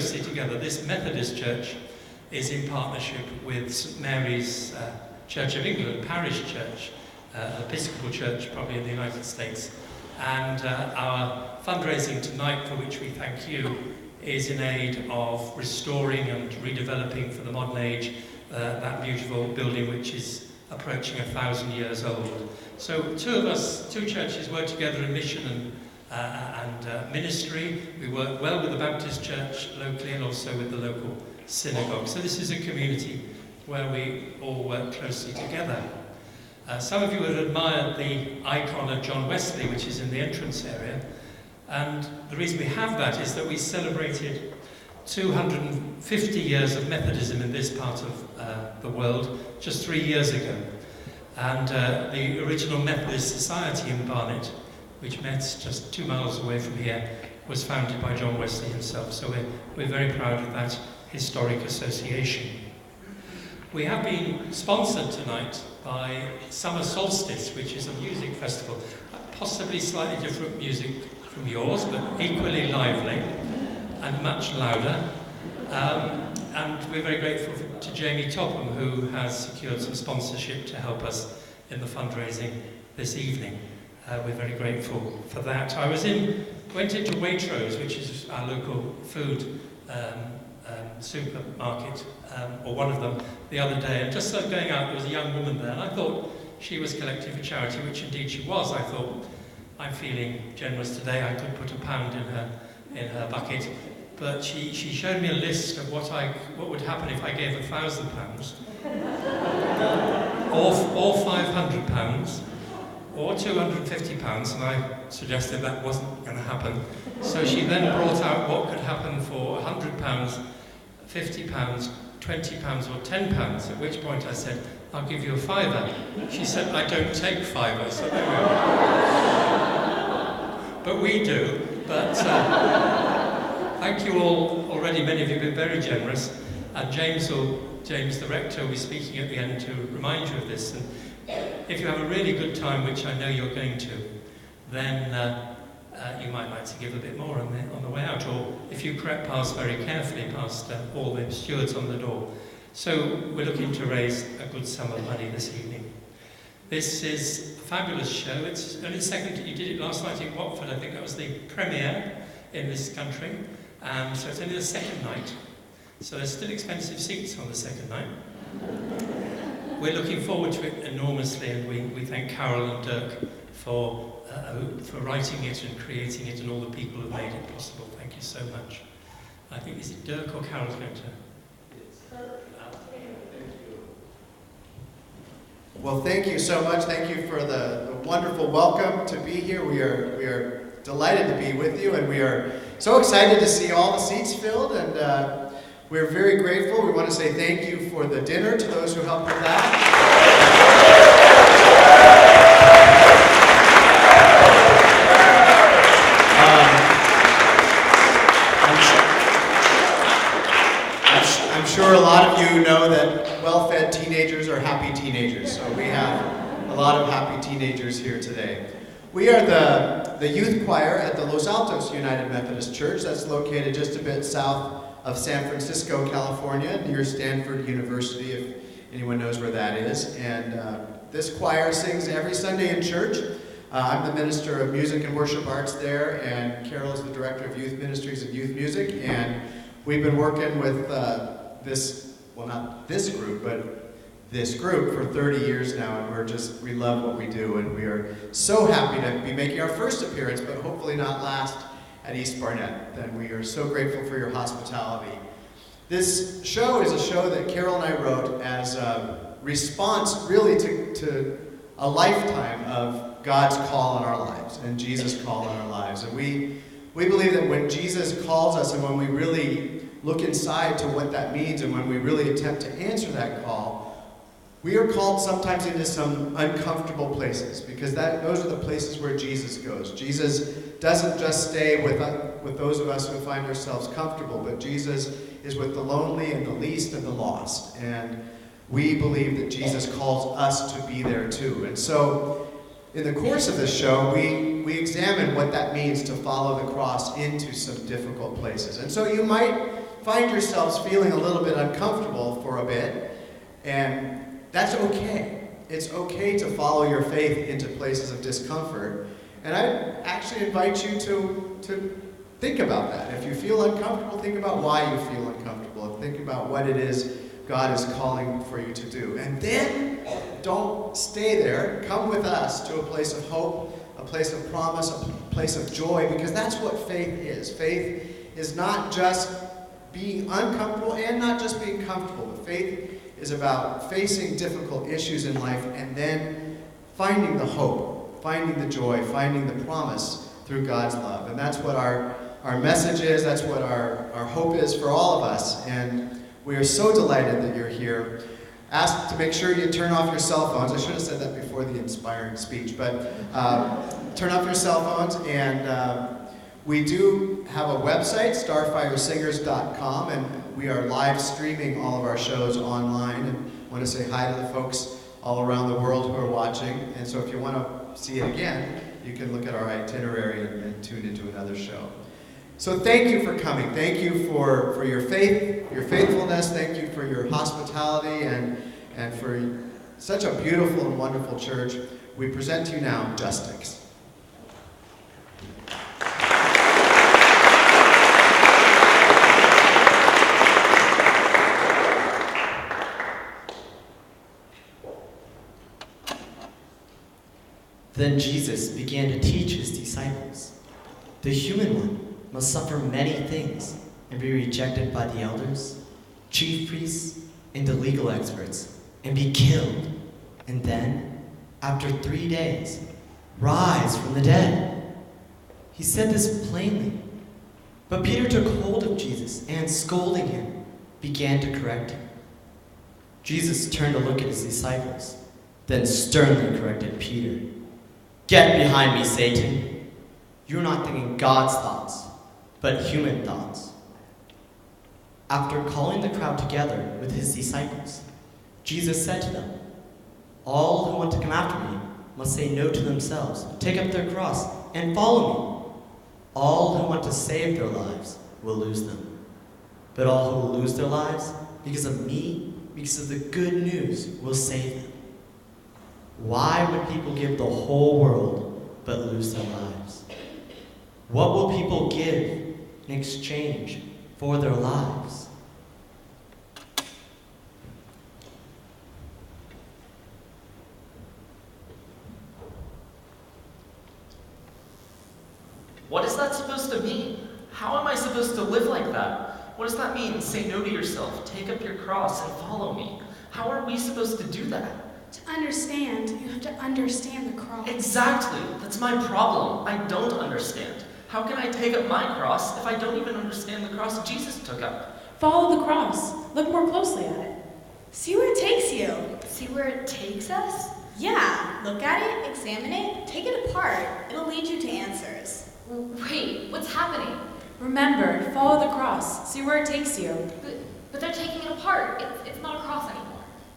closely together. This Methodist church is in partnership with St Mary's Church of England, parish church, Episcopal church probably in the United States. And our fundraising tonight, for which we thank you, is in aid of restoring and redeveloping for the modern age that beautiful building which is approaching 1,000 years old. So two churches work together in mission and ministry. We work well with the Baptist church locally and also with the local synagogue. So this is a community where we all work closely together. Some of you would admire the icon of John Wesley, which is in the entrance area. And the reason we have that is that we celebrated 250 years of Methodism in this part of the world just 3 years ago. And the original Methodist Society in Barnett, which met just 2 miles away from here, was founded by John Wesley himself. So we're very proud of that historic association. We have been sponsored tonight by Summer Solstice, which is a music festival. Possibly slightly different music from yours, but equally lively and much louder. And we're very grateful to Jamie Topham, who has secured some sponsorship to help us in the fundraising this evening. We're very grateful for that. I went into Waitrose, which is our local food supermarket, or one of them, the other day, and just going out, there was a young woman there, and I thought she was collecting for charity, which indeed she was. I thought, I'm feeling generous today, I could put £1 in her bucket. But she showed me a list of what would happen if I gave £1,000, or £500, or £250, and I suggested that wasn't going to happen. So she then brought out what could happen for £100, £50, £20 or £10, at which point I said, I'll give you a £5. She said, I don't take £5. So there we are. But we do. But thank you all already. Many of you have been very generous. And James, the rector, will be speaking at the end to remind you of this. And if you have a really good time, which I know you're going to, then you might like to give a bit more on the way out, or if you crept past very carefully past all the stewards on the door. So we're looking to raise a good sum of money this evening. This is a fabulous show. It's only the second. You did it last night in Watford. I think that was the premiere in this country. So it's only the second night. So there's still expensive seats on the second night. We're looking forward to it enormously, and we thank Carol and Dirk for writing it and creating it, and all the people who made it possible. Thank you so much. I think, is it Dirk or Carol's going to? Well, thank you so much. Thank you for the wonderful welcome to be here. We are delighted to be with you, and we are so excited to see all the seats filled, and we're very grateful. We want to say thank you for the dinner to those who helped with that. I'm sure a lot of you know that well-fed teenagers are happy teenagers, so we have a lot of happy teenagers here today. We are the youth choir at the Los Altos United Methodist Church. That's located just a bit south of San Francisco, California, near Stanford University, if anyone knows where that is. And this choir sings every Sunday in church. I'm the minister of music and worship arts there, and Carol is the director of youth ministries and youth music. And we've been working with not this group, but this group for 30 years now, and we love what we do, and we are so happy to be making our first appearance, but hopefully not last, at East Barnett. And we are so grateful for your hospitality. This show is a show that Carol and I wrote as a response really to a lifetime of God's call in our lives and Jesus' call in our lives. And we believe that when Jesus calls us, and when we really look inside to what that means, and when we really attempt to answer that call, we are called sometimes into some uncomfortable places, because those are the places where Jesus goes. Jesus doesn't just stay with those of us who find ourselves comfortable, but Jesus is with the lonely and the least and the lost. And we believe that Jesus calls us to be there too. And so in the course of this show, we examine what that means to follow the cross into some difficult places. And so you might find yourselves feeling a little bit uncomfortable for a bit, and that's okay. It's okay to follow your faith into places of discomfort. And I actually invite you to think about that. If you feel uncomfortable, think about why you feel uncomfortable. Think about what it is God is calling for you to do. And then don't stay there. Come with us to a place of hope, a place of promise, a place of joy, because that's what faith is. Faith is not just being uncomfortable and not just being comfortable, but faith is about facing difficult issues in life and then finding the hope, finding the joy, finding the promise through God's love. And that's what our message is, that's what our hope is for all of us. And we are so delighted that you're here. Ask to make sure you turn off your cell phones. I should have said that before the inspiring speech, but turn off your cell phones. And we do have a website, starfiresingers.com, and we are live streaming all of our shows online. And I want to say hi to the folks all around the world who are watching. And so if you want to see it again, you can look at our itinerary and tune into another show. So thank you for coming. Thank you for your faith, your faithfulness. Thank you for your hospitality and for such a beautiful and wonderful church. We present to you now JustiX. Then Jesus began to teach his disciples, "The human one must suffer many things and be rejected by the elders, chief priests, and the legal experts, and be killed, and then, after 3 days, rise from the dead." He said this plainly, but Peter took hold of Jesus and, scolding him, began to correct him. Jesus turned to look at his disciples, then sternly corrected Peter. "Get behind me, Satan. You're not thinking God's thoughts, but human thoughts." After calling the crowd together with his disciples, Jesus said to them, "All who want to come after me must say no to themselves, take up their cross, and follow me. All who want to save their lives will lose them. But all who will lose their lives because of me, because of the good news, will save them. Why would people give the whole world but lose their lives? What will people give in exchange for their lives?" What is that supposed to mean? How am I supposed to live like that? What does that mean? Say no to yourself, take up your cross, and follow me. How are we supposed to do that? To understand, you have to understand the cross. Exactly. That's my problem. I don't understand. How can I take up my cross if I don't even understand the cross Jesus took up? Follow the cross. Look more closely at it. See where it takes you. See where it takes us? Yeah, look at it, examine it, take it apart. It'll lead you to answers. Wait, what's happening? Remember, follow the cross. See where it takes you. But they're taking it apart. It's not a cross anymore.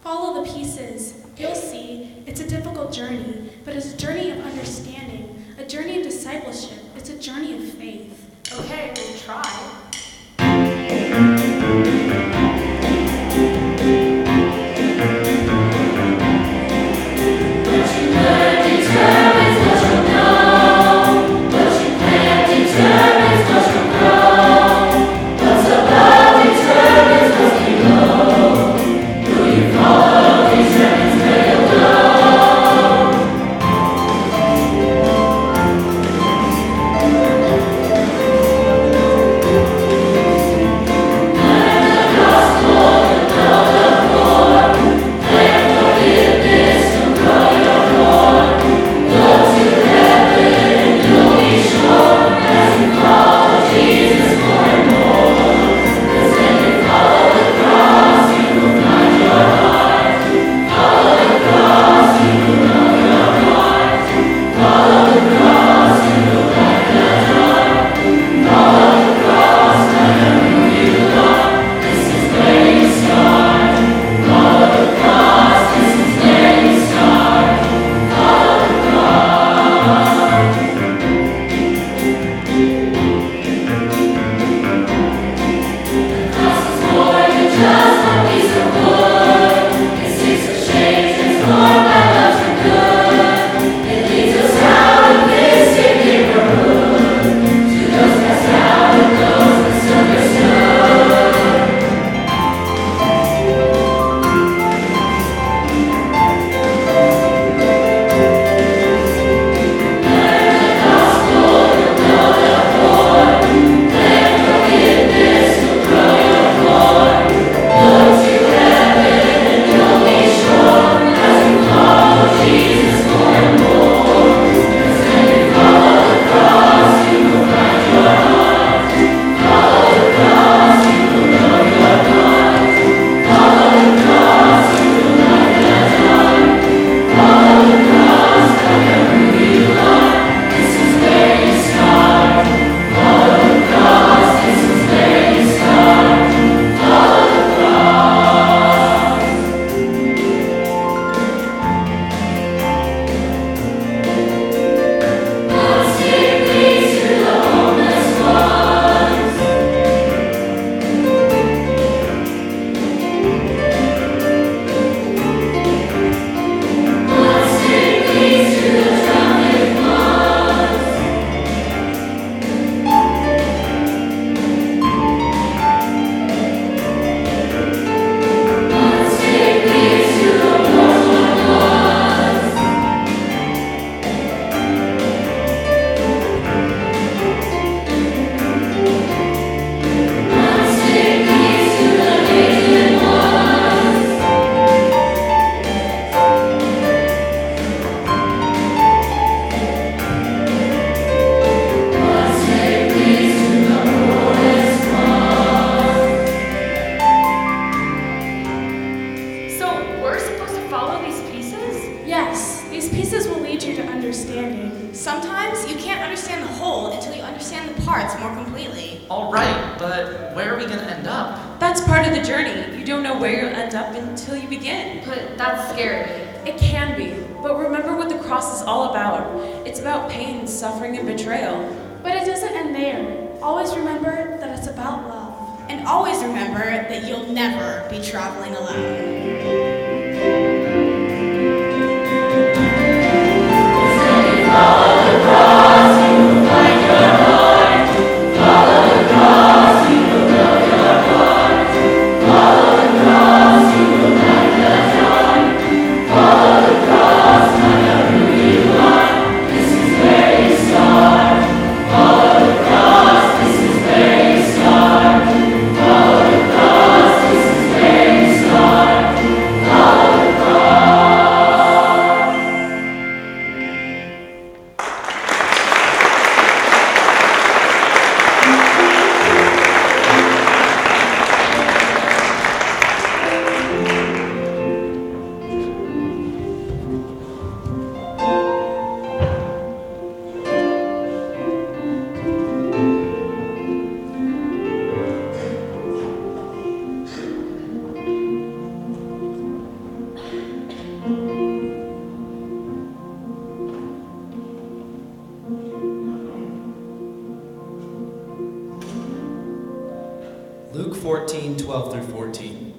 Follow the pieces. You'll see, it's a difficult journey, but it's a journey of understanding, a journey of discipleship. It's a journey of faith. Okay, we'll try. where are we going to end up? That's part of the journey. You don't know where you'll end up until you begin. But that's scary. It can be, but remember what the cross is all about. It's about pain, suffering, and betrayal. But it doesn't end there. Always remember that it's about love. And always remember that you'll never be traveling alone. Luke 14:12-14.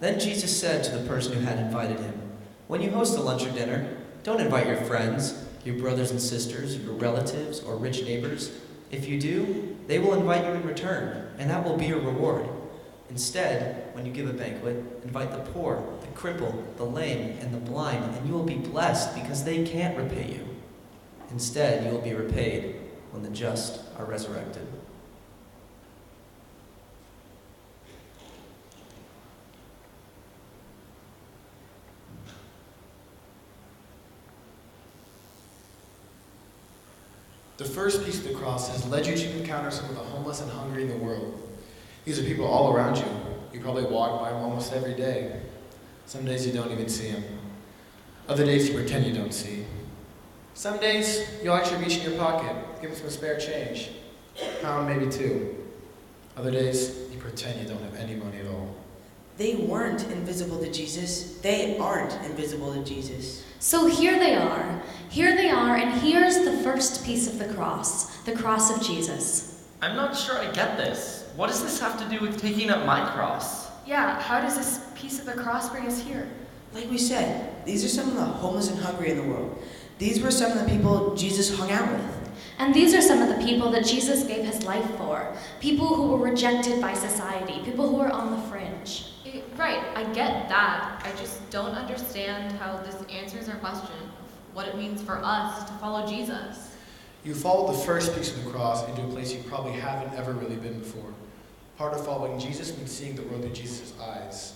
Then Jesus said to the person who had invited him, "When you host a lunch or dinner, don't invite your friends, your brothers and sisters, your relatives, or rich neighbors. If you do, they will invite you in return, and that will be your reward. Instead, when you give a banquet, invite the poor, the crippled, the lame, and the blind, and you will be blessed because they can't repay you. Instead, you will be repaid when the just are resurrected." The first piece of the cross has led you to encounter some of the homeless and hungry in the world. These are people all around you. You probably walk by them almost every day. Some days you don't even see them. Other days you pretend you don't see. Some days you'll actually reach in your pocket, give them some spare change. Pound, maybe two. Other days you pretend you don't have any money at all. They weren't invisible to Jesus. They aren't invisible to Jesus. So here they are. Here they are, and here's the first piece of the cross of Jesus. I'm not sure I get this. What does this have to do with taking up my cross? Yeah, how does this piece of the cross bring us here? Like we said, these are some of the homeless and hungry in the world. These were some of the people Jesus hung out with. And these are some of the people that Jesus gave his life for. People who were rejected by society, people who were on the fringe. Right, I get that. I just don't understand how this answers our question of what it means for us to follow Jesus. You followed the first piece of the cross into a place you probably haven't ever really been before. Part of following Jesus means seeing the world through Jesus' eyes.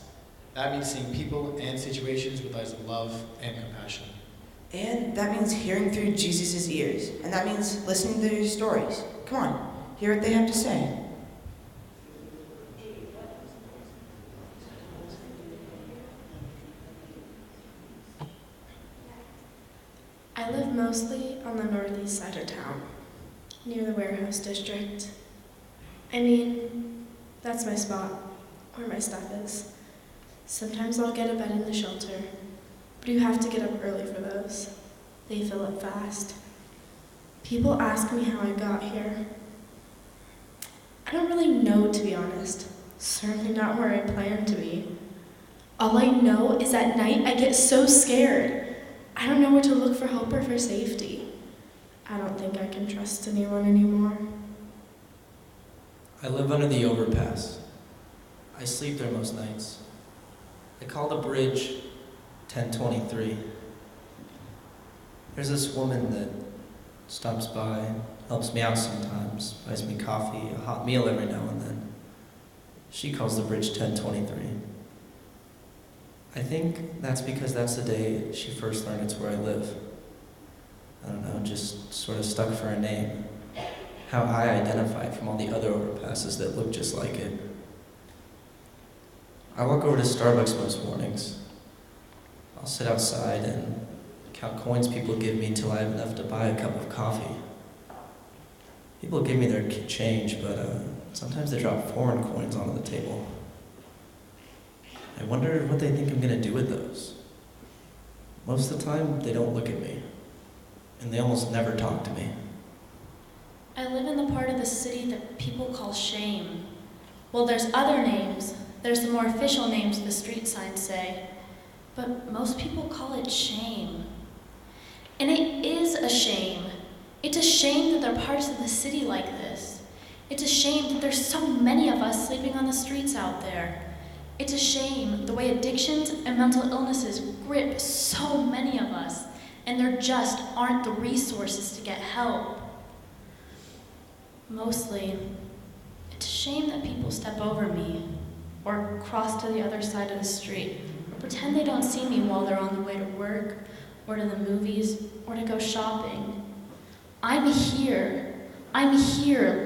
That means seeing people and situations with eyes of love and compassion. And that means hearing through Jesus' ears. And that means listening to their stories. Come on, hear what they have to say. I live mostly on the northeast side of town, near the warehouse district. I mean, that's my spot, where my stuff is. Sometimes I'll get a bed in the shelter, but you have to get up early for those. They fill up fast. People ask me how I got here. I don't really know, to be honest. Certainly not where I plan to be. All I know is at night I get so scared. I don't know where to look for help or for safety. I don't think I can trust anyone anymore. I live under the overpass. I sleep there most nights. I call the bridge 1023. There's this woman that stops by, helps me out sometimes, buys me coffee, a hot meal every now and then. She calls the bridge 1023. I think that's because that's the day she first learned it's where I live. I don't know, just sort of stuck for a name. How I identify it from all the other overpasses that look just like it. I walk over to Starbucks most mornings. I'll sit outside and count coins people give me until I have enough to buy a cup of coffee. People give me their change, but Sometimes they drop foreign coins onto the table. I wonder what they think I'm gonna do with those. Most of the time, they don't look at me, and they almost never talk to me. I live in the part of the city that people call shame. Well, there's other names. There's the more official names the street signs say. But most people call it shame. And it is a shame. It's a shame that there are parts of the city like this. It's a shame that there's so many of us sleeping on the streets out there. It's a shame the way addictions and mental illnesses grip so many of us, and there just aren't the resources to get help. Mostly, it's a shame that people step over me, or cross to the other side of the street, or pretend they don't see me while they're on the way to work, or to the movies, or to go shopping. I'm here,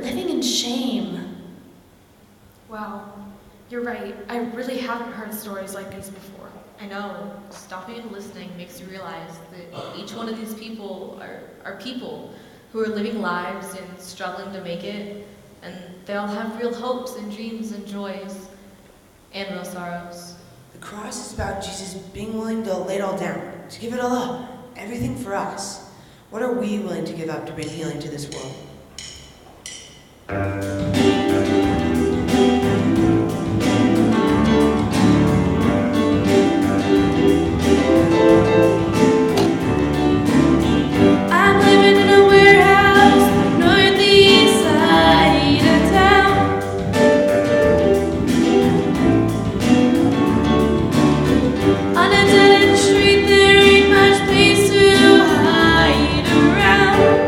living in shame. Wow, you're right. I really haven't heard stories like these before. I know, stopping and listening makes you realize that each one of these people are people who are living lives and struggling to make it, and they all have real hopes and dreams and joys, and real sorrows. The cross is about Jesus being willing to lay it all down, to give it all up, everything for us. What are we willing to give up to bring healing to this world? I'm living in a warehouse, northeast side of town. On a dead-end street, there ain't much place to hide around.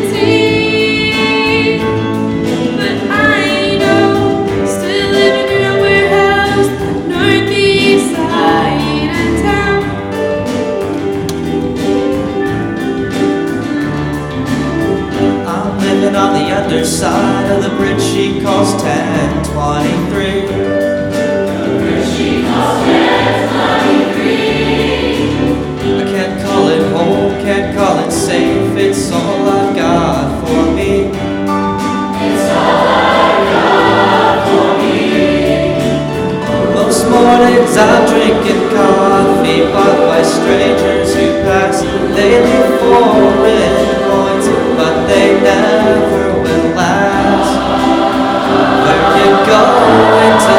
Sanity, but I know, still living in a warehouse, northeast side of town. I'm living on the underside of the bridge she calls 1023. I can't call it home, can't call it safe. It's all I've got for me. Most mornings I'm drinking coffee bought by strangers who pass. They leave foreign coins, but they never will last. Where you going to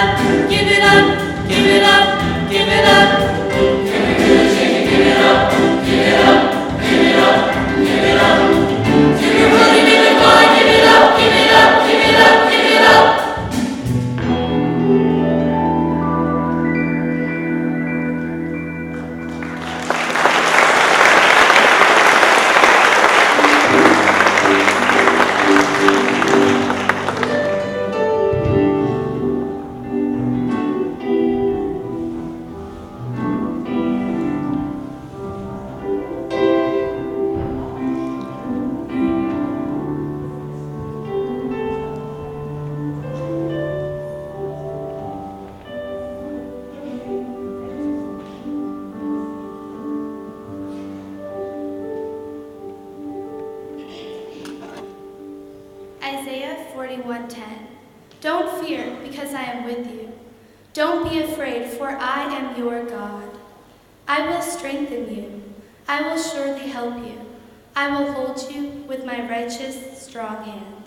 up, give it up, give it up, give it up. Give it up, give it up, give it up, give it up. Give your holy name to God, give it up, give it up, give it up, give it up. Isaiah 41:10. Don't fear, because I am with you. Don't be afraid, for I am your God. I will strengthen you. I will surely help you. I will hold you with my righteous, strong hand.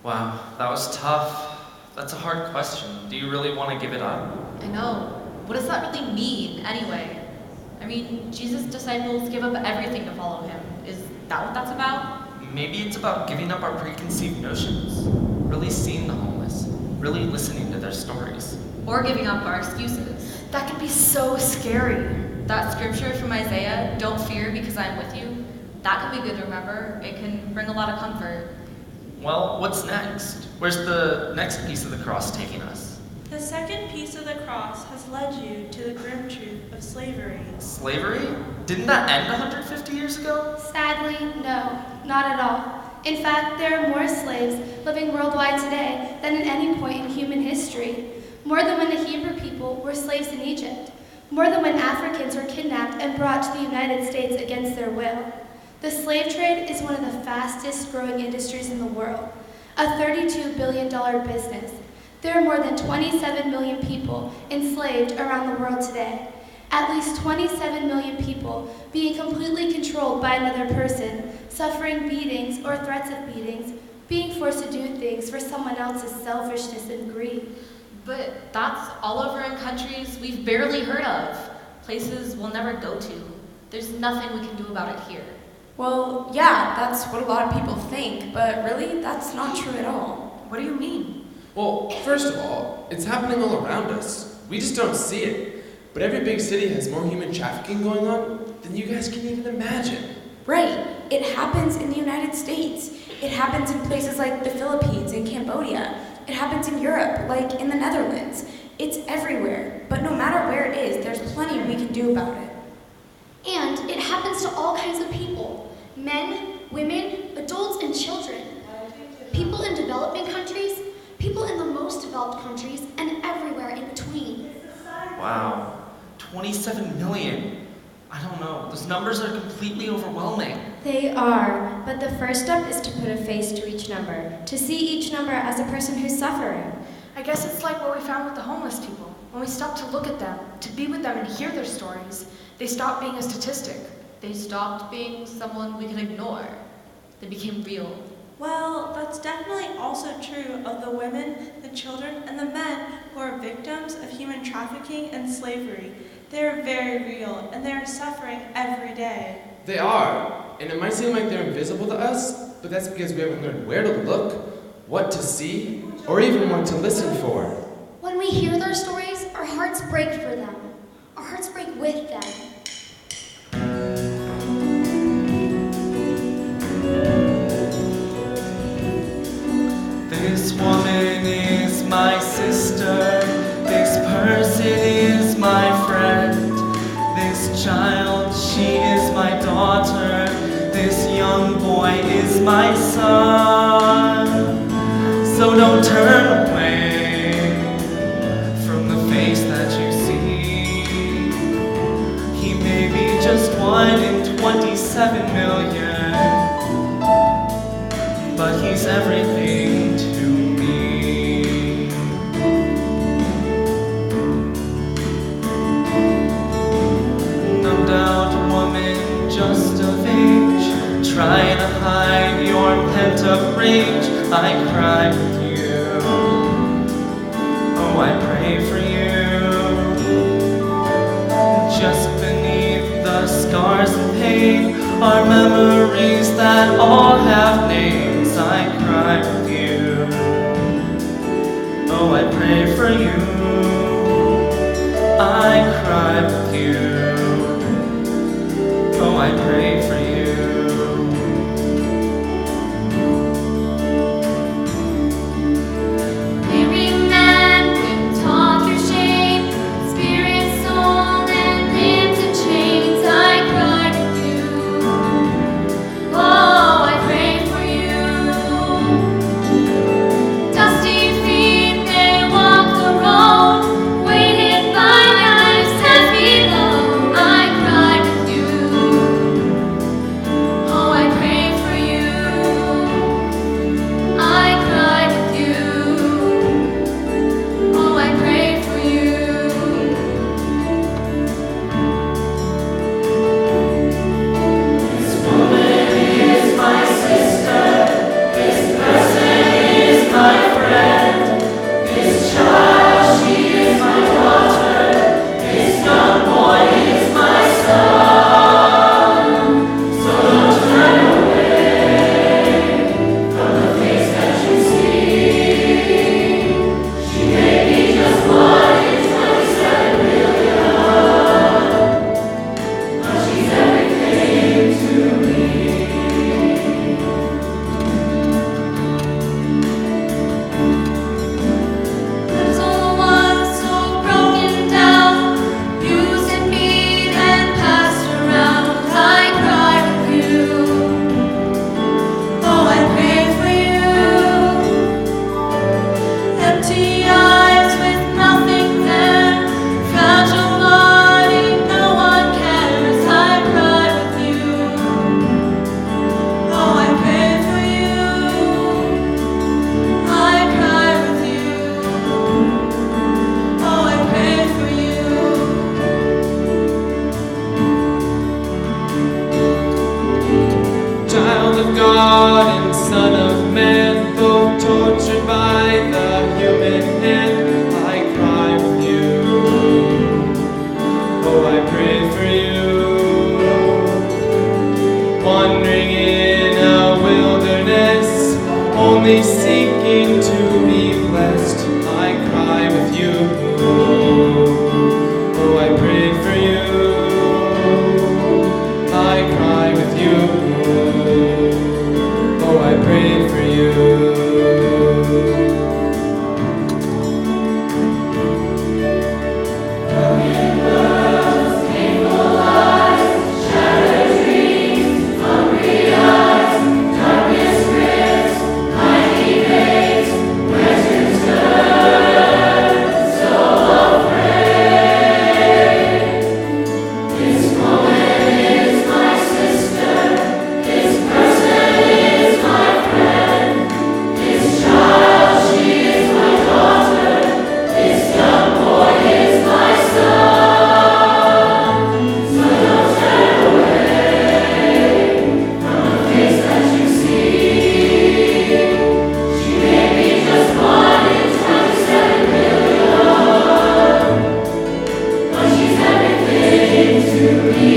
Wow, that was tough. That's a hard question. Do you really want to give it up? I know. What does that really mean, anyway? I mean, Jesus' disciples give up everything to follow him. Is that what that's about? Maybe it's about giving up our preconceived notions, really seeing the homeless, really listening to their stories. Or giving up our excuses. That can be so scary. That scripture from Isaiah, don't fear because I'm with you, that can be good to remember. It can bring a lot of comfort. Well, what's next? Where's the next piece of the cross taking us? The second piece of the cross has led you to the grim truth of slavery. Slavery? Didn't that end 150 years ago? Sadly, no, not at all. In fact, there are more slaves living worldwide today than at any point in human history. More than when the Hebrew people were slaves in Egypt. More than when Africans were kidnapped and brought to the United States against their will. The slave trade is one of the fastest growing industries in the world, a $32 billion business. There are more than 27 million people enslaved around the world today. At least 27 million people being completely controlled by another person, suffering beatings or threats of beatings, being forced to do things for someone else's selfishness and greed. But that's all over in countries we've barely heard of. Places we'll never go to. There's nothing we can do about it here. Well, yeah, that's what a lot of people think, but really, that's not true at all. What do you mean? Well, first of all, it's happening all around us. We just don't see it. But every big city has more human trafficking going on than you guys can even imagine. Right. It happens in the United States. It happens in places like the Philippines and Cambodia. It happens in Europe, like in the Netherlands. It's everywhere. But no matter where it is, there's plenty we can do about it. And it happens to all kinds of people. Men, women, adults, and children. People in developing countries, people in the most developed countries, and everywhere in between. Wow, 27 million. I don't know, those numbers are completely overwhelming. They are, but the first step is to put a face to each number, to see each number as a person who's suffering. I guess it's like what we found with the homeless people. When we stopped to look at them, to be with them and hear their stories, they stopped being a statistic. They stopped being someone we can ignore. They became real. Well, that's definitely also true of the women, the children, and the men who are victims of human trafficking and slavery. They are very real, and they are suffering every day. They are, and it might seem like they're invisible to us, but that's because we haven't learned where to look, what to see, or even what to listen for. When we hear their stories, our hearts break for them. Our hearts break with them. This woman is my sister, this person is my friend, this child, she is my daughter, this young boy is my son. So don't turn away from the face that you see. He may be just 1 in 27 million, but he's everything to me. No doubt, woman, just I cry with you. Oh, I pray for you. Just beneath the scars and pain are memories that all have names. I cry with you. Oh, I pray for you. I cry with you. Oh, I pray for you. Weary man, we talk your shame, spirit, soul, and limbs in chains. I cry with you. Oh, I pray for you. Dusty feet, they walk the road, weighted by life's heavy load. I cry with you. Oh, I pray for you. I cry with you. Oh, I pray for you. This woman is my sister, this person is my friend, this child, she is my daughter, this young boy is my son. So don't turn away from the face that you see. She may be just 1 in 27 million, but she's everything to me. Little one so broken down, used and beat and passed around. I cry with you. Oh, I pray for you. Empty eyes with nothing there, fragile body, no one cares. I cry with you. Oh, I pray for you. I cry with you. Oh, I pray for you. Child of God and Son of Man, both tortured by the human hand, I cry with you. Oh, I pray for you. Wandering in a wilderness, only seeking to be blessed, I cry with you. Oh, I pray for you. I cry with you. Oh, I pray for you. Broken worlds, painful lives, shattered dreams, hungry eyes, darkness grips, mighty veins, where to turn, so afraid. This woman is my sister, this person is my friend, this child, she is my daughter, this young boy is my son. So don't turn away from the face that you see. She may be just 1 in 27 million, but she's everything to me.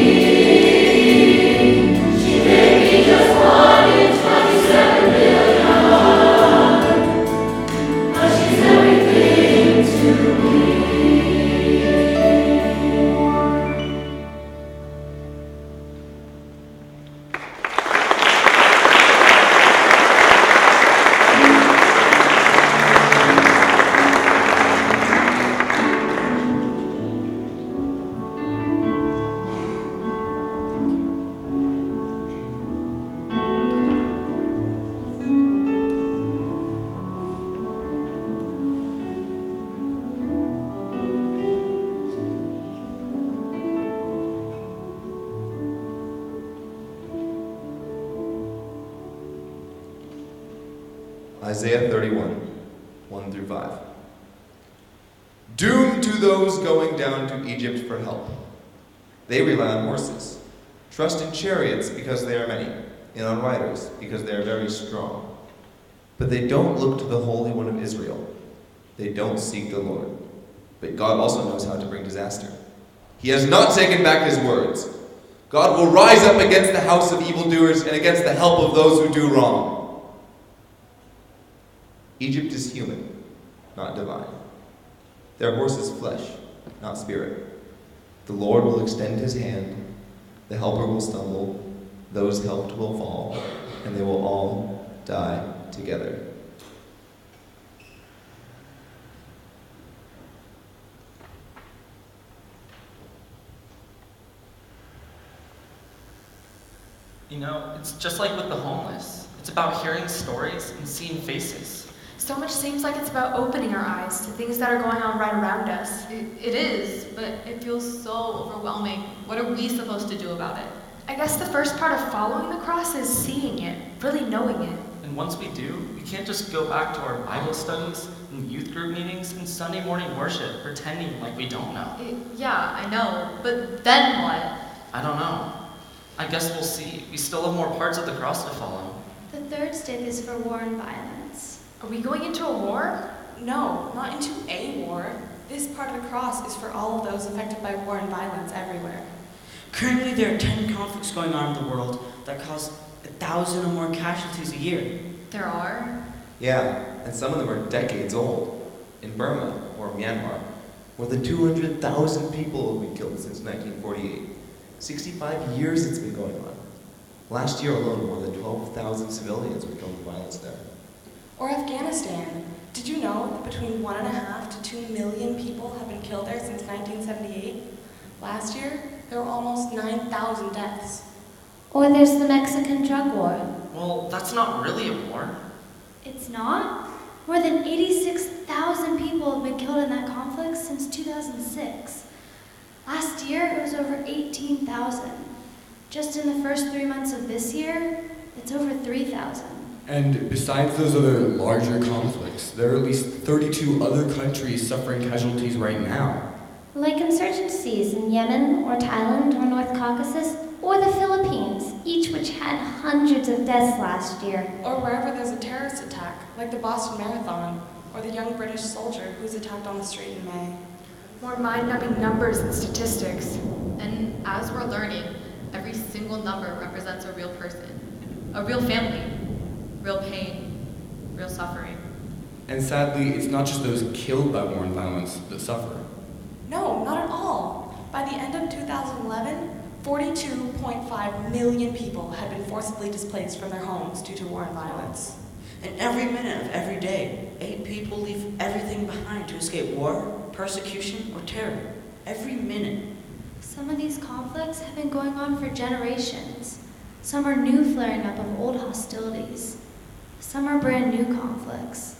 She may be just 1 in 27 million, but she's everything to me. Isaiah 31, 1 through 5. Doom to those going down to Egypt for help. They rely on horses, trust in chariots because they are many, and on riders because they are very strong. But they don't look to the Holy One of Israel. They don't seek the Lord. But God also knows how to bring disaster. He has not taken back his words. God will rise up against the house of evildoers and against the help of those who do wrong. Egypt is human, not divine. Their horse is flesh, not spirit. The Lord will extend his hand. The helper will stumble. Those helped will fall, and they will all die together. You know, it's just like with the homeless. It's about hearing stories and seeing faces. So much seems like it's about opening our eyes to things that are going on right around us. It is, but it feels so overwhelming. What are we supposed to do about it? I guess the first part of following the cross is seeing it, really knowing it. And once we do, we can't just go back to our Bible studies and youth group meetings and Sunday morning worship, pretending like we don't know. Yeah, I know, but then what? I don't know. I guess we'll see. We still have more parts of the cross to follow. The third step is for war and violence. Are we going into a war? No, not into a war. This part of the cross is for all of those affected by war and violence everywhere. Currently, there are 10 conflicts going on in the world that cause 1,000 or more casualties a year. There are? Yeah, and some of them are decades old. In Burma, or Myanmar, more than 200,000 people have been killed since 1948. 65 years it's been going on. Last year alone, more than 12,000 civilians were killed in violence there. Or Afghanistan. Did you know that between 1.5 to 2 million people have been killed there since 1978? Last year, there were almost 9,000 deaths. Or there's the Mexican drug war. Well, that's not really a war. It's not? More than 86,000 people have been killed in that conflict since 2006. Last year, it was over 18,000. Just in the first 3 months of this year, it's over 3,000. And besides those other larger conflicts, there are at least 32 other countries suffering casualties right now. Like insurgencies in Yemen or Thailand or North Caucasus or the Philippines, each which had hundreds of deaths last year. Or wherever there's a terrorist attack, like the Boston Marathon, or the young British soldier who was attacked on the street in May. More mind-numbing numbers and statistics. And as we're learning, every single number represents a real person, a real family, real pain, real suffering. And sadly, it's not just those killed by war and violence that suffer. No, not at all. By the end of 2011, 42.5 million people had been forcibly displaced from their homes due to war and violence. And every minute of every day, 8 people leave everything behind to escape war, persecution, or terror. Every minute. Some of these conflicts have been going on for generations. Some are new flaring up of old hostilities. Some are brand new conflicts.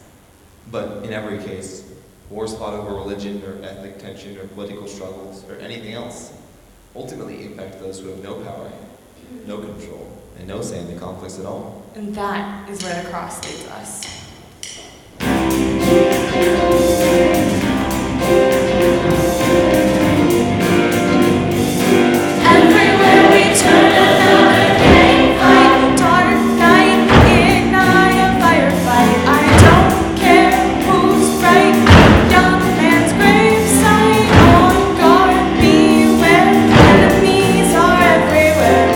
But in every case, wars fought over religion or ethnic tension or political struggles or anything else ultimately impact those who have no power, no control, and no say in the conflicts at all. And that is where the cross leads us. Everywhere we turn, another gang fight, dark night, ignite a firefight. I don't care who's right, young man's gravesite, on guard, beware, enemies are everywhere.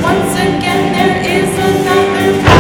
Once again, there is another fight.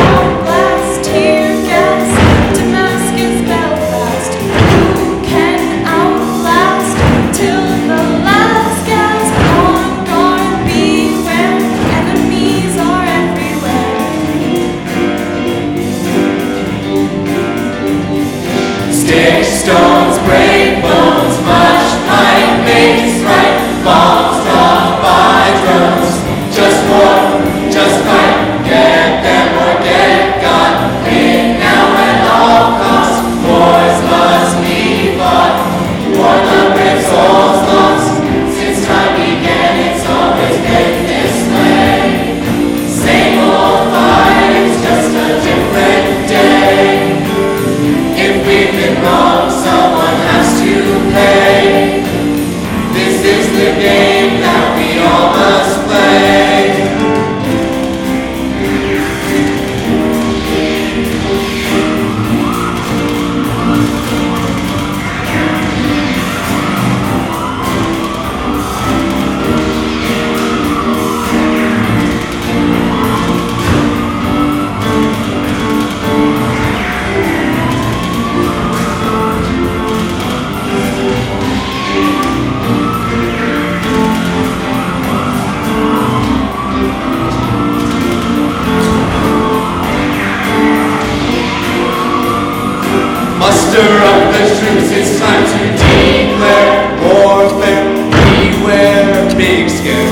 scared.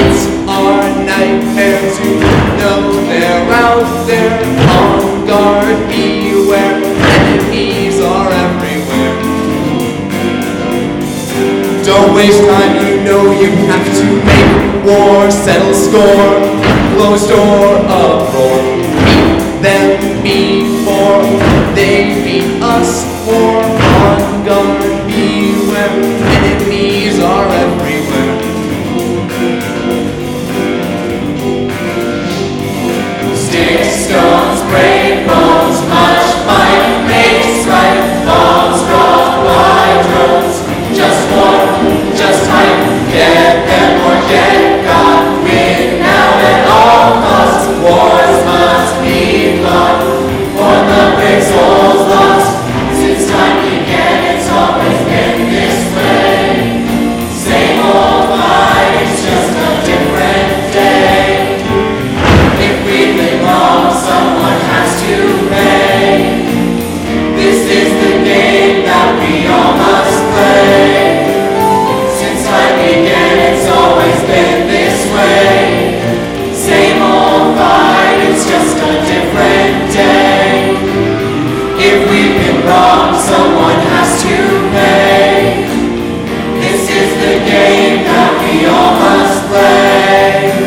It's our nightmares, you know they're out there. On guard, beware, enemies are everywhere. Don't waste time, you know you have to make war, settle score, close door, uproar. Beat them before they beat us more. On guard, beware, enemies are everywhere. Sticks, stones, break bones, much might makes right. Bombs dropped by drones, just war, just hype. Get them or get got. Win now at all costs. Wars must be fought for the big souls lost. Since time began, it's always been this way. Same old fight, it's just a different day. If we've been wrong, someone has to pay. This is the game that we all must play. Since time began, it's always been this way. Same old fight, it's just a different day. If we've been wrong, someone has to pay. This is the game that we all must play.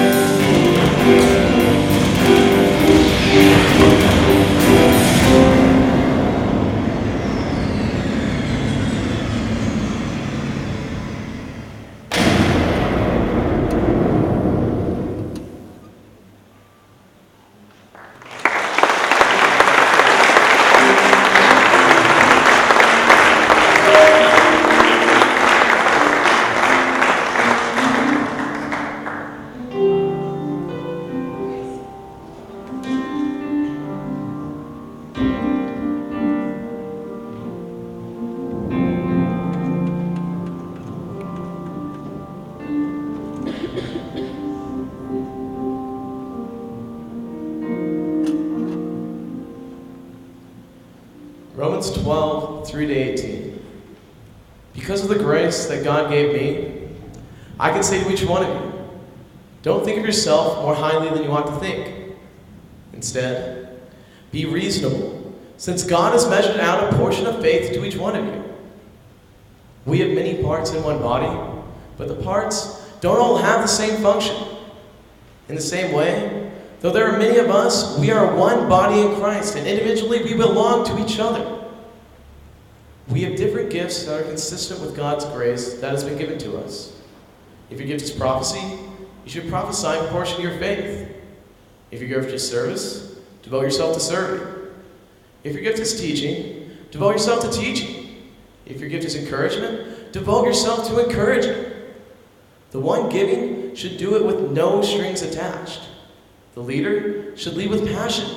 Romans 12, 3-18. Because of the grace that God gave me, I can say to each one of you, don't think of yourself more highly than you ought to think. Instead, be reasonable, since God has measured out a portion of faith to each one of you. We have many parts in one body, but the parts don't all have the same function. In the same way, though there are many of us, we are one body in Christ, and individually we belong to each other. We have different gifts that are consistent with God's grace that has been given to us. If your gift is prophecy, you should prophesy in proportion to your faith. If your gift is service, devote yourself to serving. If your gift is teaching, devote yourself to teaching. If your gift is encouragement, devote yourself to encouraging. The one giving should do it with no strings attached. The leader should lead with passion.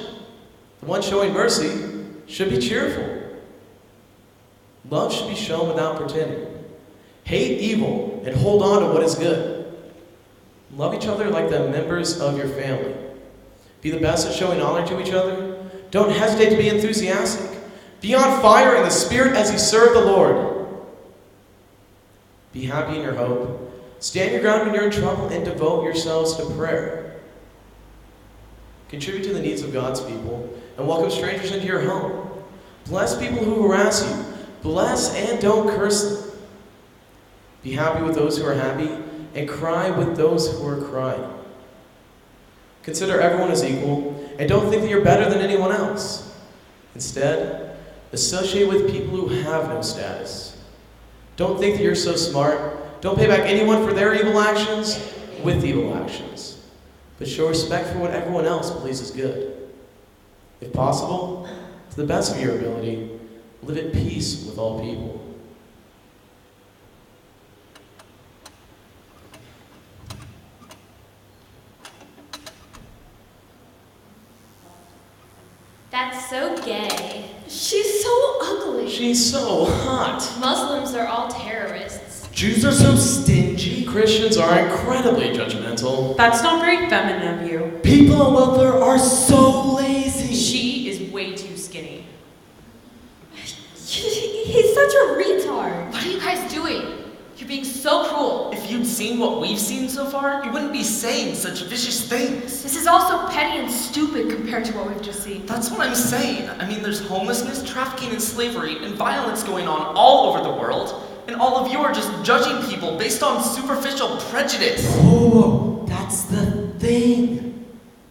The one showing mercy should be cheerful. Love should be shown without pretending. Hate evil and hold on to what is good. Love each other like the members of your family. Be the best at showing honor to each other. Don't hesitate to be enthusiastic. Be on fire in the Spirit as you serve the Lord. Be happy in your hope. Stand your ground when you're in trouble and devote yourselves to prayer. Contribute to the needs of God's people and welcome strangers into your home. Bless people who harass you. Bless and don't curse them. Be happy with those who are happy and cry with those who are crying. Consider everyone as equal and don't think that you're better than anyone else. Instead, associate with people who have no status. Don't think that you're so smart. Don't pay back anyone for their evil actions with evil actions. But show respect for what everyone else believes is good. If possible, to the best of your ability, live at peace with all people. That's so gay. She's so ugly. She's so hot. Muslims are all terrorists. Jews are so stingy. Christians are incredibly judgmental. That's not very feminine of you. People on welfare are so lazy. She is way too skinny. He's such a retard. What are you guys doing? You're being so cruel. If you'd seen what we've seen so far, you wouldn't be saying such vicious things. This is also petty and stupid compared to what we've just seen. That's what I'm saying. I mean, there's homelessness, trafficking and slavery, and violence going on all over the world, and all of you are just judging people based on superficial prejudice. Oh, that's the thing.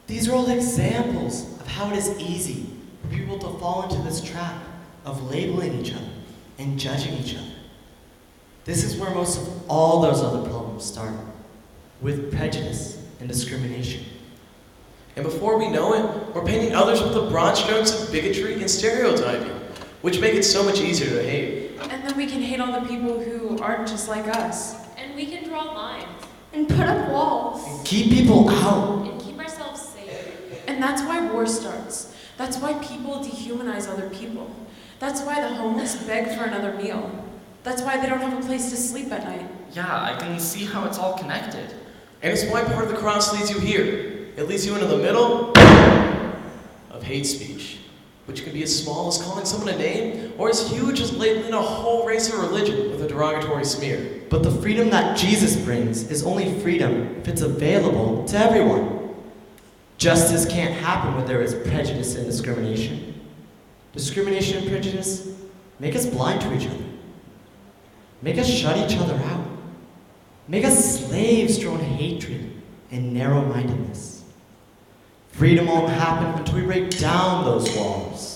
These are all examples of how it is easy for people to fall into this trap of labeling each other and judging each other. This is where most of all those other problems start, with prejudice and discrimination. And before we know it, we're painting others with the broad strokes of bigotry and stereotyping, which make it so much easier to hate. And then we can hate all the people who aren't just like us. And we can draw lines. And put up walls. And keep people out. And keep ourselves safe. And that's why war starts. That's why people dehumanize other people. That's why the homeless beg for another meal. That's why they don't have a place to sleep at night. Yeah, I can see how it's all connected. And it's why part of the cross leads you here. It leads you into the middle of hate speech, which can be as small as calling someone a name, or as huge as labeling a whole race or religion with a derogatory smear. But the freedom that Jesus brings is only freedom if it's available to everyone. Justice can't happen where there is prejudice and discrimination. Discrimination and prejudice make us blind to each other. Make us shut each other out. Make us slaves to our own hatred and narrow-mindedness. Freedom won't happen until we break down those walls.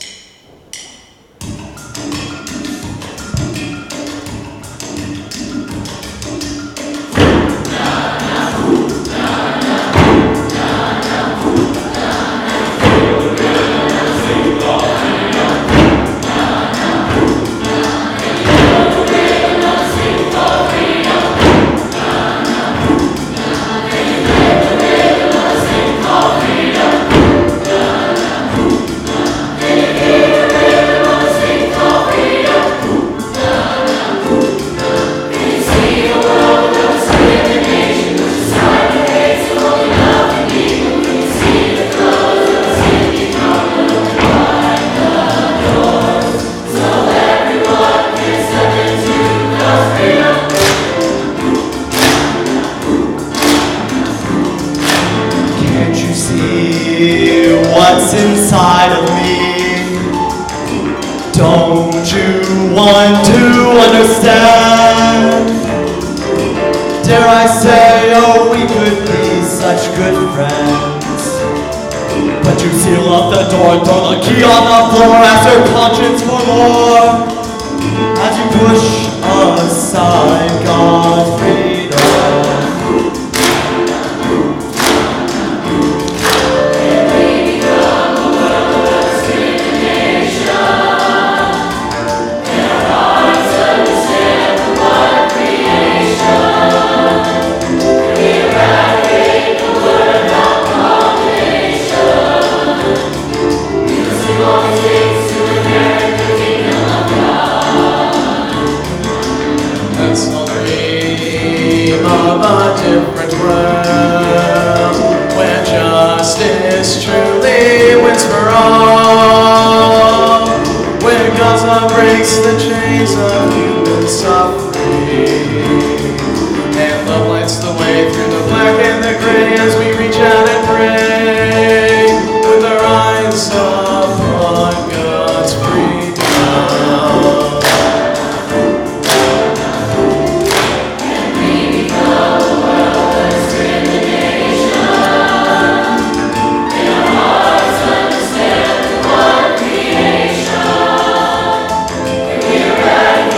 What's inside of me? Don't you want to understand? Dare I say, oh, we could be such good friends. But you seal up the door, throw the key on the floor, ask your conscience for more. As you push aside God's freedom. Of a different world, where justice truly wins for all, where God's love breaks the chains of human suffering, and love lights the way through the black and the gray as we reach out and pray, with our eyes upon God's freedom. We're ready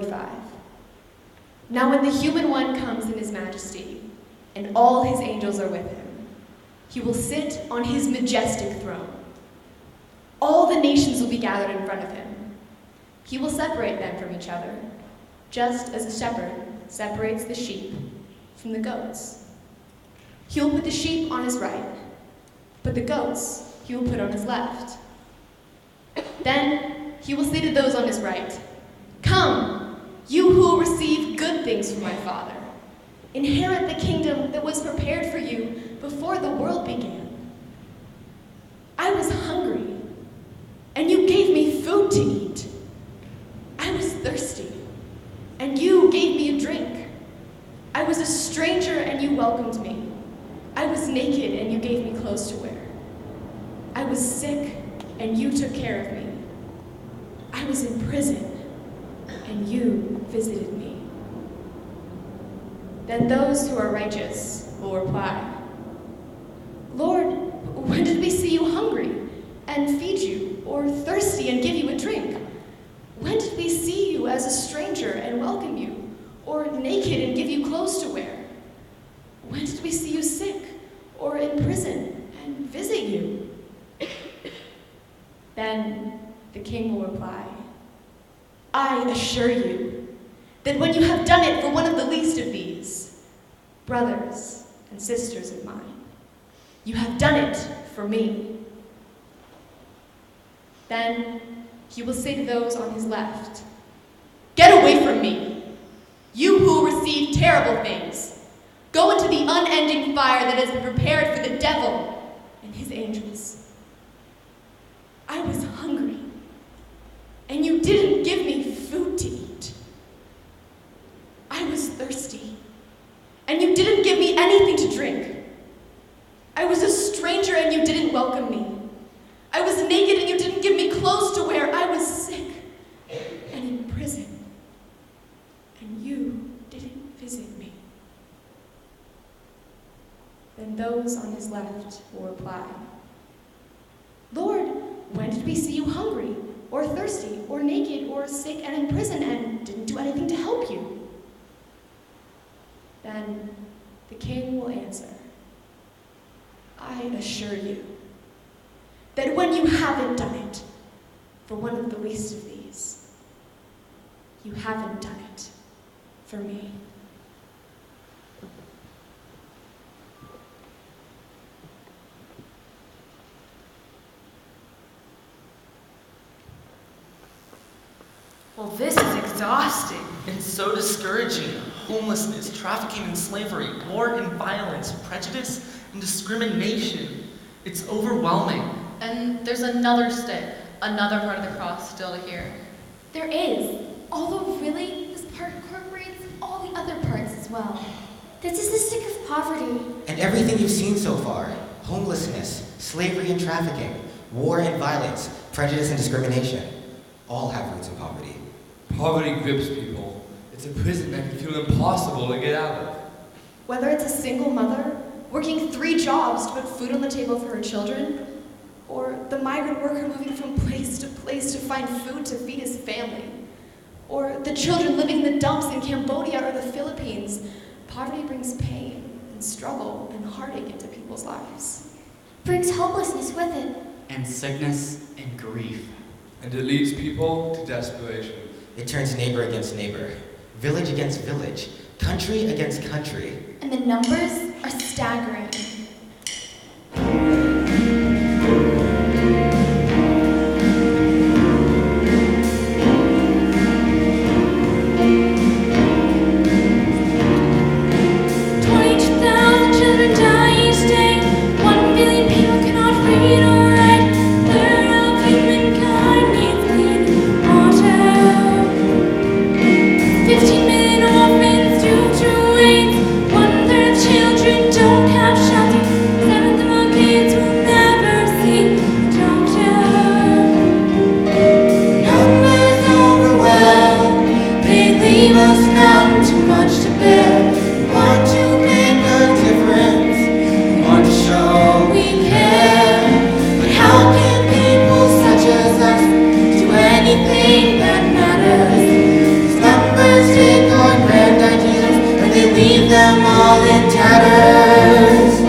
45. Now when the human one comes in his majesty, and all his angels are with him, he will sit on his majestic throne. All the nations will be gathered in front of him. He will separate them from each other, just as a shepherd separates the sheep from the goats. He will put the sheep on his right, but the goats he will put on his left. Then he will say to those on his right, "Come, you who will receive good things from my Father. Inherit the kingdom that was prepared for you before the world began. I was hungry, and you gave me food to eat. I was thirsty, and you gave me a drink. I was a stranger, and you welcomed me. I was naked, and you gave me clothes to wear. I was sick, and you took care of me. I was in prison, and you visited me." Then those who are righteous will reply, "Lord, when did we see you hungry and feed you, or thirsty and give you a drink? When did we see you as a stranger and welcome you, or naked and give you clothes to wear? When did we see you sick or in prison and visit you?" Then the king will reply, "I assure you that when you have done it for one of the least of these, brothers and sisters of mine, you have done it for me." Then he will say to those on his left, "Get away from me, you who receive terrible things. Go into the unending fire that has been prepared for the devil and his angels. I was hungry, and you didn't give me food to eat. I was thirsty, and you didn't give me anything to drink. I was a stranger, and you didn't welcome me. I was naked, and you didn't give me clothes to wear. I was sick and in prison, and you didn't visit me." Then those on his left will reply, "Lord, when did we see you hungry, or thirsty, or naked, or sick and in prison, and didn't do anything to help you?" Then the king will answer, "I assure you that when you haven't done it for one of the least of these, you haven't done it for me." Well, this is exhausting and so discouraging. Homelessness, trafficking and slavery, war and violence, prejudice and discrimination. It's overwhelming. And there's another stick, another part of the cross still to hear. There is, although really, this part incorporates all the other parts as well. This is the stick of poverty. And everything you've seen so far, homelessness, slavery and trafficking, war and violence, prejudice and discrimination, all have roots in poverty. Poverty grips people. It's a prison that can feel impossible to get out of. Whether it's a single mother working 3 jobs to put food on the table for her children, or the migrant worker moving from place to find food to feed his family, or the children living in the dumps in Cambodia or the Philippines, poverty brings pain and struggle and heartache into people's lives. Brings hopelessness with it. And sickness and grief. And it leads people to desperation. It turns neighbor against neighbor, village against village, country against country. And the numbers are staggering. Children don't have shelter. in tatters.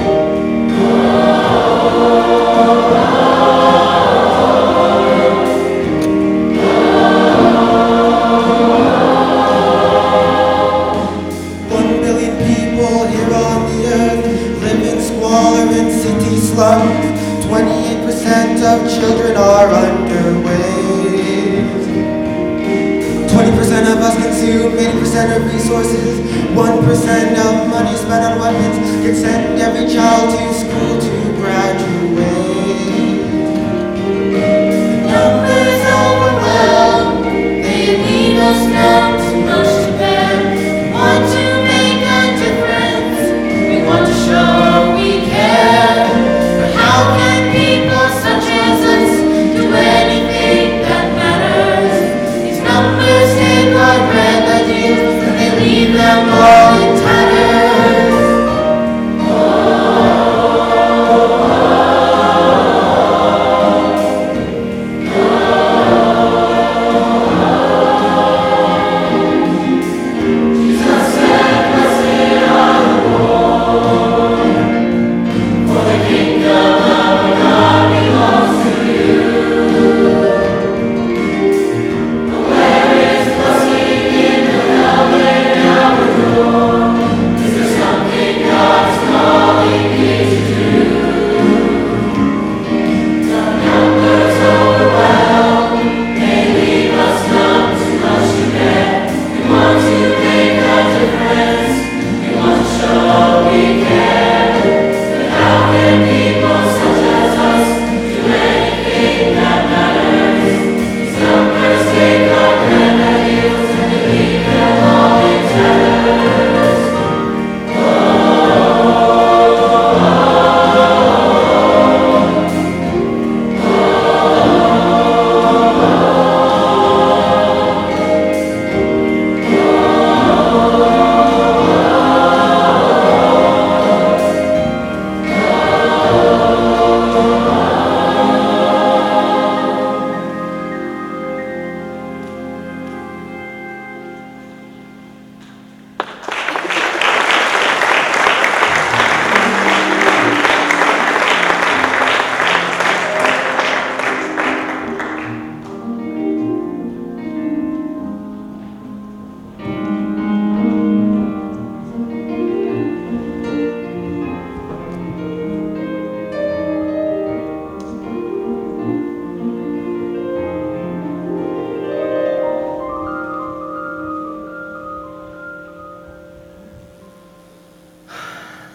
1 billion people here on the earth live in squalor in city slums. 28% of children are underweight. 20% of us consume 80% of resources. 1% of money spent on weapons can send every child to school to graduate. Numbers overwhelm, they leave us numb, too much to bear. We want to make a difference, we want to show we care. But how can people such as us do anything that matters? These numbers take our grand ideals and they leave them all in tatters.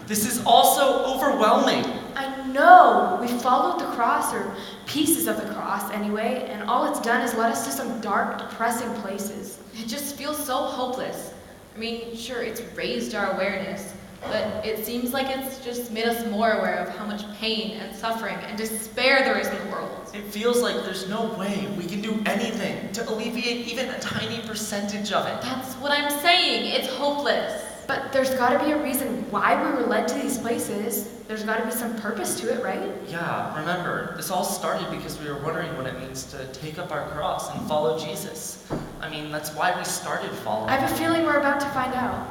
This is also overwhelming. I know! We followed the cross, or pieces of the cross anyway, and all it's done is led us to some dark, depressing places. It just feels so hopeless. I mean, sure, it's raised our awareness, but it seems like it's just made us more aware of how much pain and suffering and despair there is in the world. It feels like there's no way we can do anything to alleviate even a tiny percentage of it. That's what I'm saying. It's hopeless. But there's gotta be a reason why we were led to these places. There's gotta be some purpose to it, right? Yeah, remember, this all started because we were wondering what it means to take up our cross and follow Jesus. I mean, that's why we started following I have a feeling we're about to find out.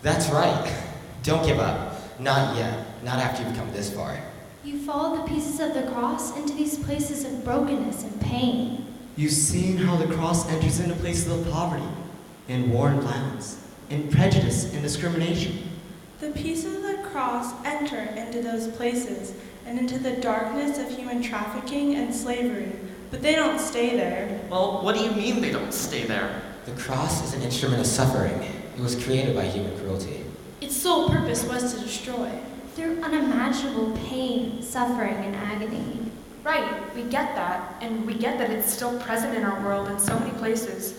That's right. Don't give up. Not yet. Not after you've come this far. You follow the pieces of the cross into these places of brokenness and pain. You've seen how the cross enters into places of poverty, and war and violence, and prejudice and discrimination. The pieces of the cross enter into those places and into the darkness of human trafficking and slavery, but they don't stay there. Well, what do you mean they don't stay there? The cross is an instrument of suffering. It was created by human cruelty. Its sole purpose was to destroy. Through unimaginable pain, suffering, and agony. Right, we get that, and we get that it's still present in our world in so many places,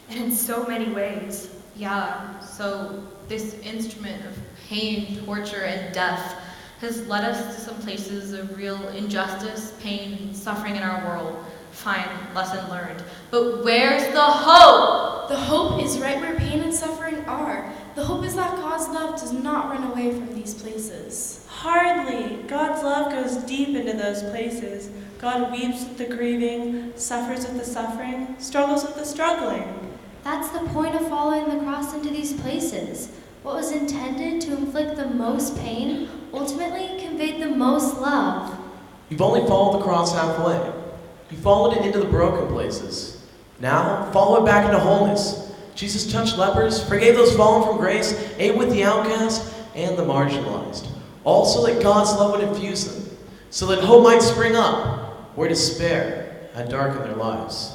and in so many ways. Yeah, so this instrument of pain, torture, and death has led us to some places of real injustice, pain, and suffering in our world. Fine, lesson learned. But where's the hope? The hope is right where pain and suffering are. The hope is that God's love does not run away from these places. Hardly. God's love goes deep into those places. God weeps with the grieving, suffers with the suffering, struggles with the struggling. That's the point of following the cross into these places. What was intended to inflict the most pain ultimately conveyed the most love. You've only followed the cross halfway. You followed it into the broken places. Now, follow it back into wholeness. Jesus touched lepers, forgave those fallen from grace, ate with the outcast and the marginalized. All so that God's love would infuse them, so that hope might spring up where despair had darkened their lives.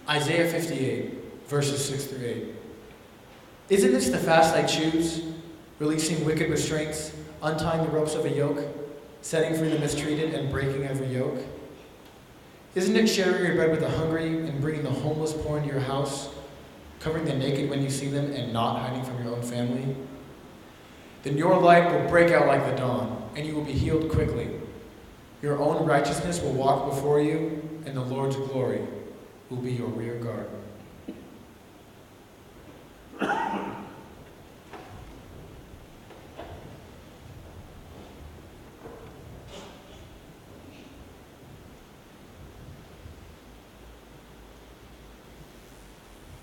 Isaiah 58, verses 6 through 8. Isn't this the fast I choose, releasing wicked restraints, untying the ropes of a yoke, setting free the mistreated, and breaking every yoke? Isn't it sharing your bread with the hungry and bringing the homeless poor into your house, covering the naked when you see them and not hiding from your own family? Then your light will break out like the dawn, and you will be healed quickly. Your own righteousness will walk before you, and the Lord's glory will be your rear guard.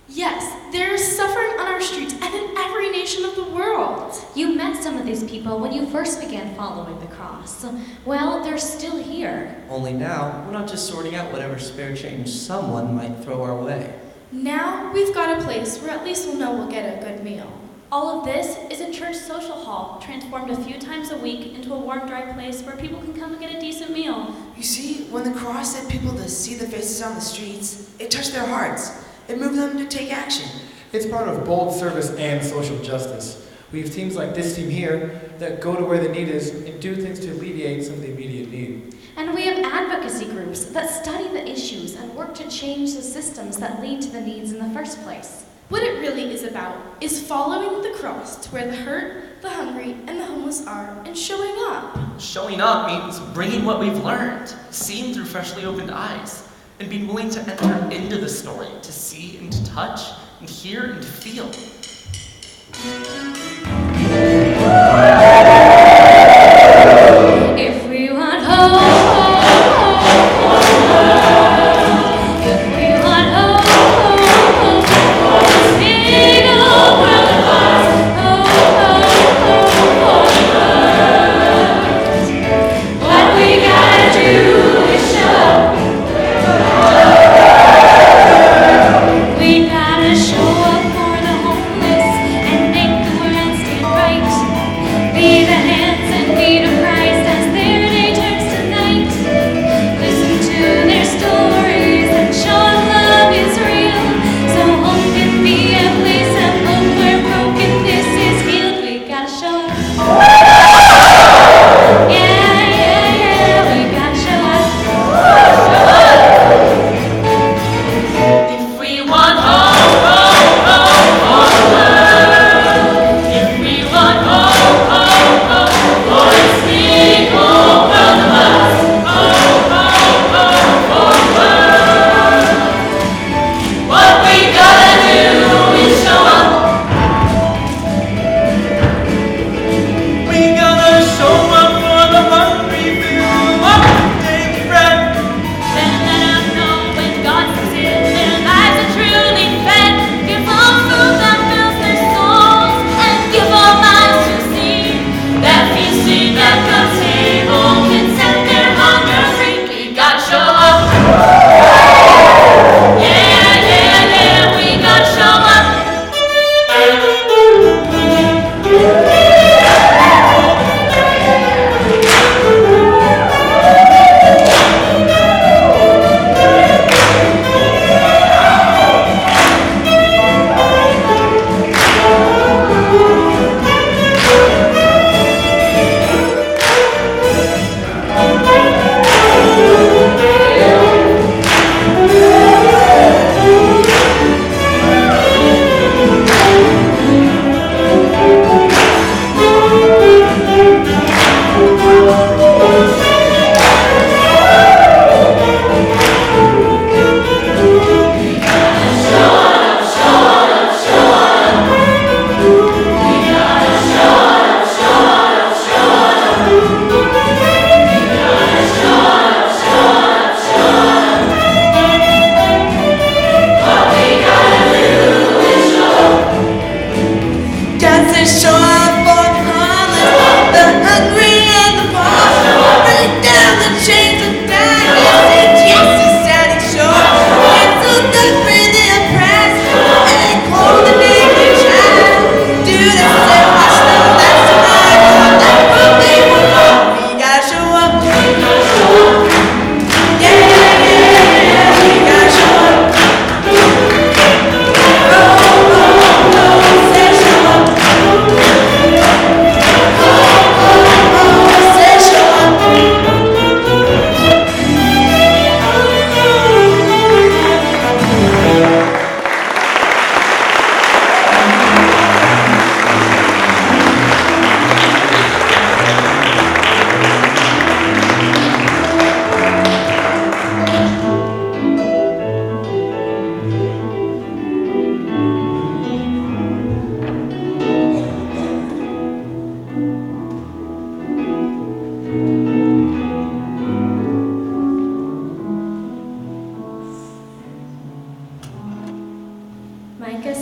Yes, there is suffering on our streets and in every nation of the world. You met some of these people when you first began following the cross. Well, they're still here. Only now, we're not just sorting out whatever spare change someone might throw our way. Now we've got a place where at least we'll know we'll get a good meal. All of this is a church social hall, transformed a few times a week into a warm, dry place where people can come and get a decent meal. You see, when the cross led people to see the faces on the streets, it touched their hearts. It moved them to take action. It's part of bold service and social justice. We have teams like this team here that go to where the need is and do things to alleviate some of the immediate need. And we have advocacy groups that study the issues and work to change the systems that lead to the needs in the first place. What it really is about is following the cross to where the hurt, the hungry, and the homeless are, and showing up. Showing up means bringing what we've learned, seeing through freshly opened eyes, and being willing to enter into the story, to see and to touch, and hear and feel. If we want hope, if we want hope, sing over the cross, what we gotta do is show. We gotta show up for the homeless and make the world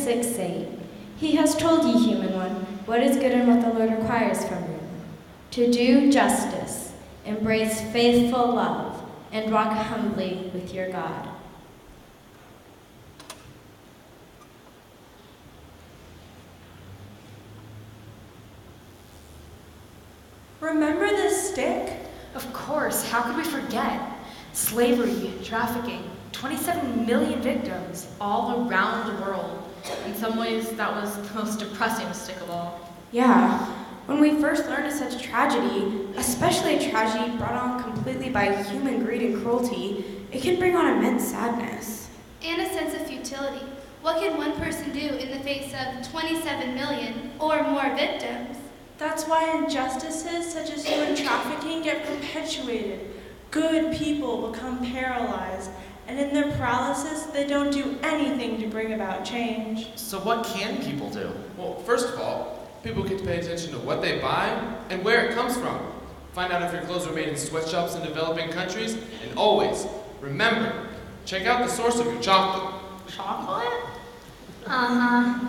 6:8. He has told ye, human one, what is good and what the Lord requires from you. To do justice, embrace faithful love, and walk humbly with your God. Remember this stick? Of course, how could we forget? Slavery, trafficking, 27 million victims. All around the world. In some ways, that was the most depressing stick of all. Yeah, when we first learn of such a tragedy, especially a tragedy brought on completely by human greed and cruelty, it can bring on immense sadness. And a sense of futility. What can one person do in the face of 27 million or more victims? That's why injustices such as human trafficking get perpetuated. Good people become paralyzed, and in their paralysis, they don't do anything to bring about change. So what can people do? Well, first of all, people get to pay attention to what they buy and where it comes from. Find out if your clothes were made in sweatshops in developing countries, and always, remember, check out the source of your chocolate. Chocolate? Uh-huh.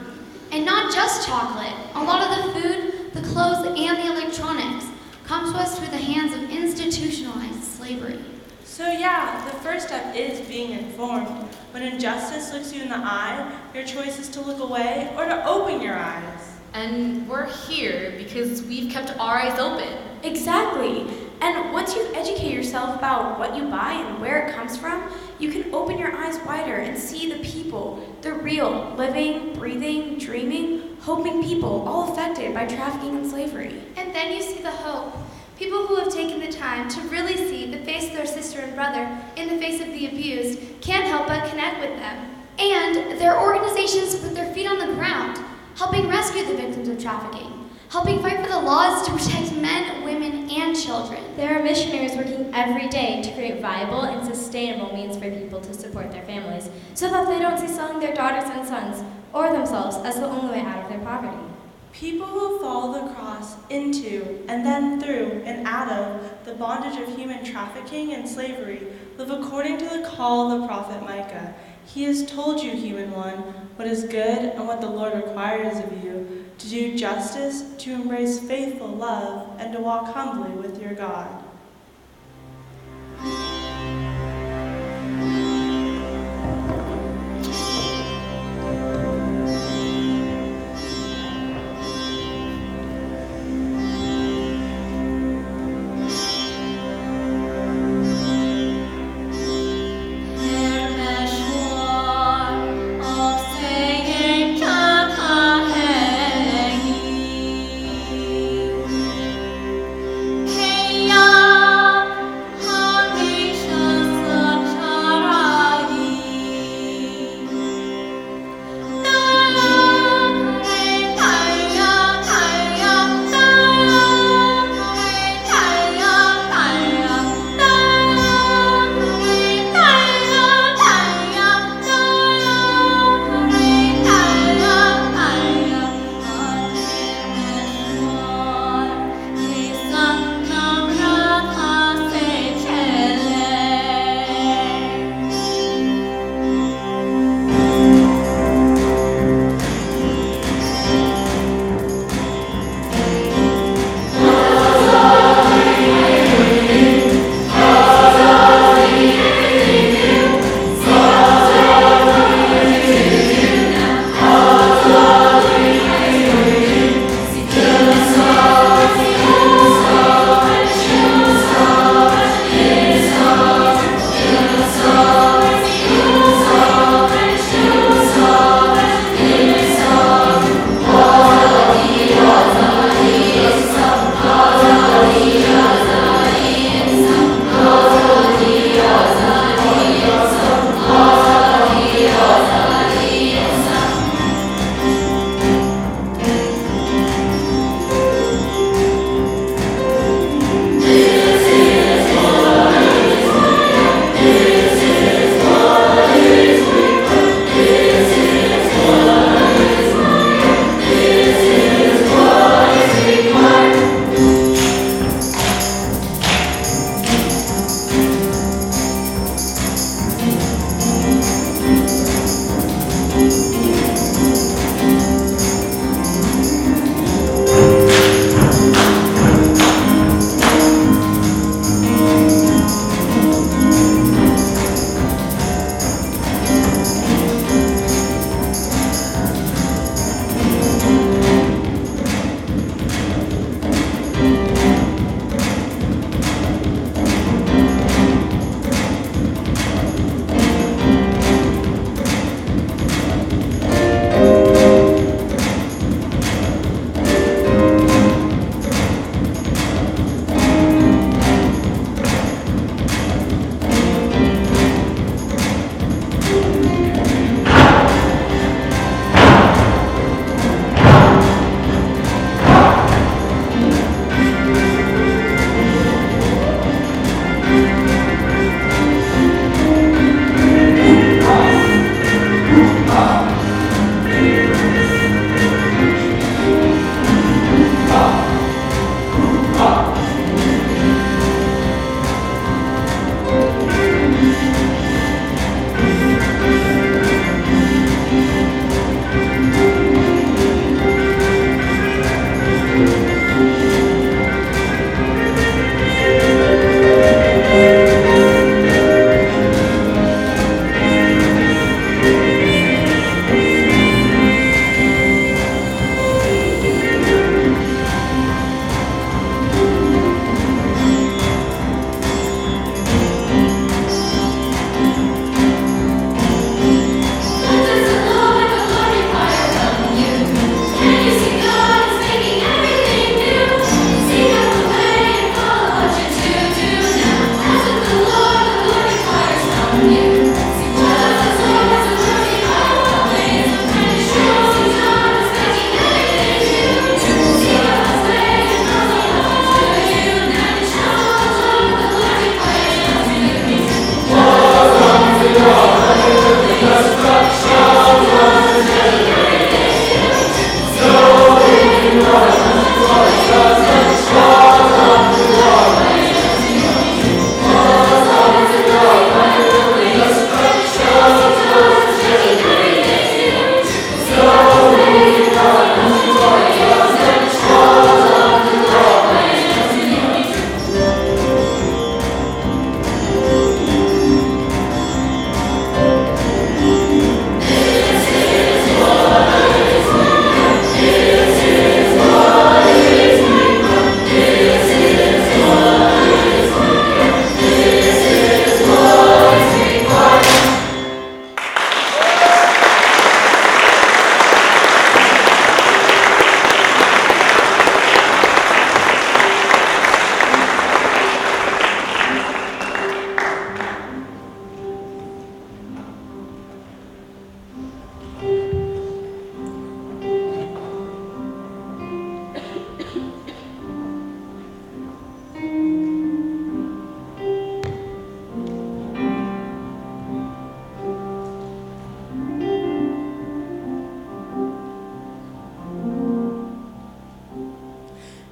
And not just chocolate. A lot of the food, the clothes, and the electronics comes to us through the hands of institutionalized slavery. So yeah, the first step is being informed. When injustice looks you in the eye, your choice is to look away or to open your eyes. And we're here because we've kept our eyes open. Exactly. And once you've educated yourself about what you buy and where it comes from, you can open your eyes wider and see the people, the real, living, breathing, dreaming, hoping people, all affected by trafficking and slavery. And then you see the hope. People who have taken the time to really see the face of their sister and brother in the face of the abused can't help but connect with them. And there are organizations with their feet on the ground, helping rescue the victims of trafficking, helping fight for the laws to protect men, women, and children. There are missionaries working every day to create viable and sustainable means for people to support their families so that they don't see selling their daughters and sons or themselves as the only way out of their poverty. People who follow the cross into and then through and out of the bondage of human trafficking and slavery live according to the call of the prophet Micah. He has told you, human one, what is good and what the Lord requires of you, to do justice, to embrace faithful love, and to walk humbly with your God. Yeah.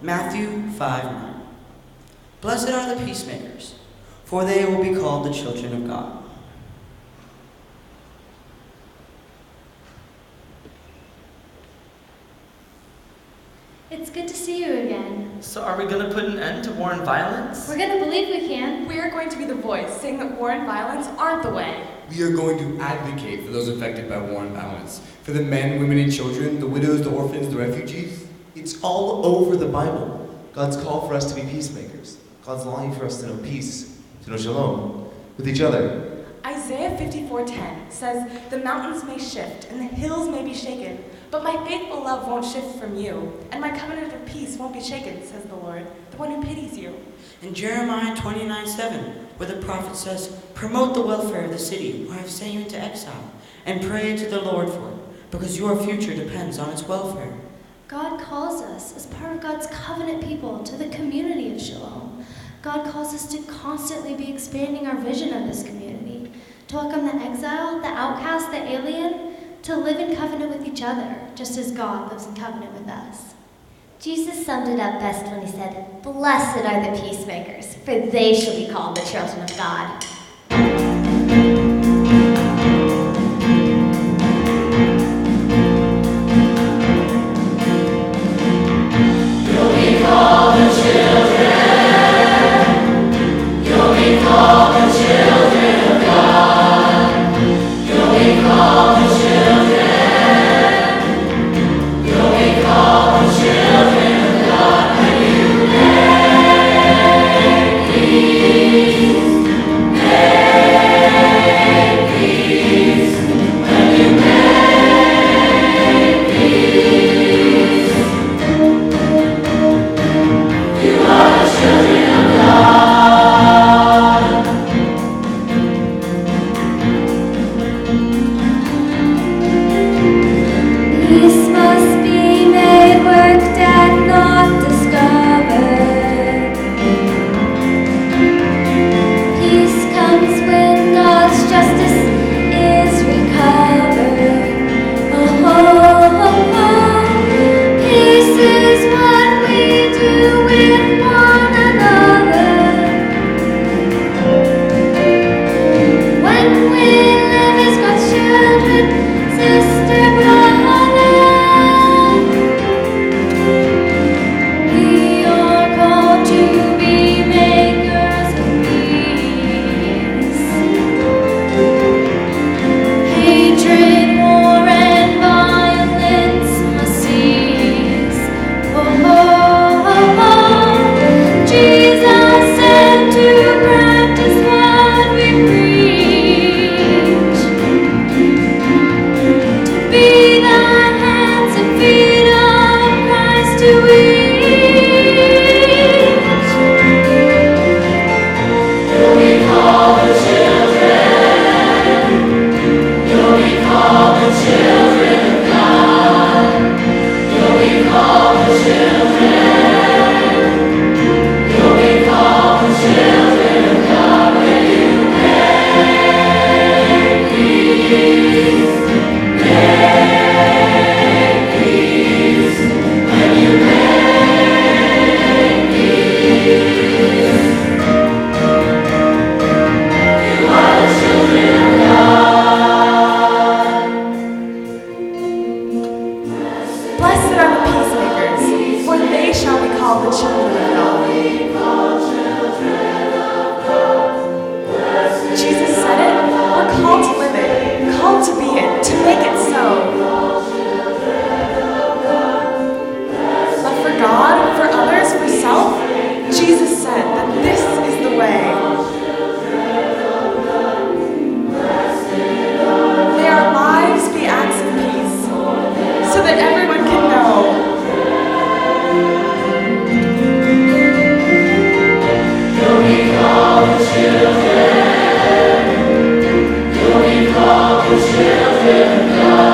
Matthew 5:9. Blessed are the peacemakers, for they will be called the children of God. It's good to see you again. So are we going to put an end to war and violence? We're going to believe we can. We are going to be the voice saying that war and violence aren't the way. We are going to advocate for those affected by war and violence, for the men, women, and children, the widows, the orphans, the refugees. It's all over the Bible. God's call for us to be peacemakers. God's longing for us to know peace, to know shalom, with each other. Isaiah 54:10 says, "The mountains may shift and the hills may be shaken, but my faithful love won't shift from you, and my covenant of peace won't be shaken, says the Lord, the one who pities you." In Jeremiah 29:7, where the prophet says, "Promote the welfare of the city where I have sent you into exile, and pray to the Lord for it, because your future depends on its welfare." God calls us, as part of God's covenant people, to the community of Shalom. God calls us to constantly be expanding our vision of this community, to welcome the exile, the outcast, the alien, to live in covenant with each other, just as God lives in covenant with us. Jesus summed it up best when he said, "Blessed are the peacemakers, for they shall be called the children of God." You'll be called the children. You'll be called the children of God. You'll be called the children. You'll be called the children of God when you make peace. Make peace. When you make peace. You are the children of God. Peace must be made, worked at, not discovered. Peace comes when God's justice is recovered. Peace is what we do with one another. When we live as God's children, sister, brother, we are called to be makers of peace. Hatred, war, and violence must cease. Jesus said to practice what we preach. To be the hands and feet of Christ to each. You'll be called the children. You'll be called the children of God. You'll be called the children. You'll be called the children of God when you make peace. Make peace. When you make peace. You are the children of God. Blessed are the peacemakers, for they shall be called the children of God. Jesus said it. We're called to live it, called to be it, to make it so. Love for God, for others, for self. Jesus said that this is the way. May our lives be acts of peace, so that everyone can know. You'll be called the children. You'll be called the children of God.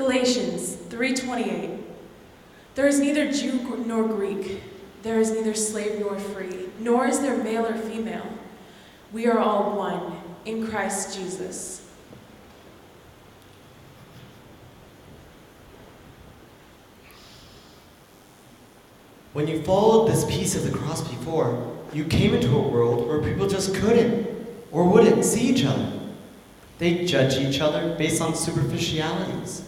Galatians 3:28. There is neither Jew nor Greek. There is neither slave nor free, nor is there male or female. We are all one in Christ Jesus. When you followed this piece of the cross before, you came into a world where people just couldn't or wouldn't see each other. They judge each other based on superficialities,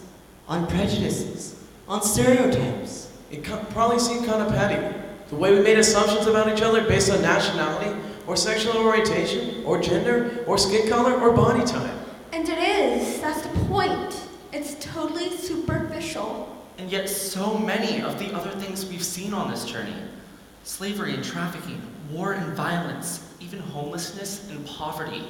on prejudices, on stereotypes. It probably seemed kind of petty. The way we made assumptions about each other based on nationality, or sexual orientation, or gender, or skin color, or body type. And it is. That's the point. It's totally superficial. And yet so many of the other things we've seen on this journey, slavery and trafficking, war and violence, even homelessness and poverty,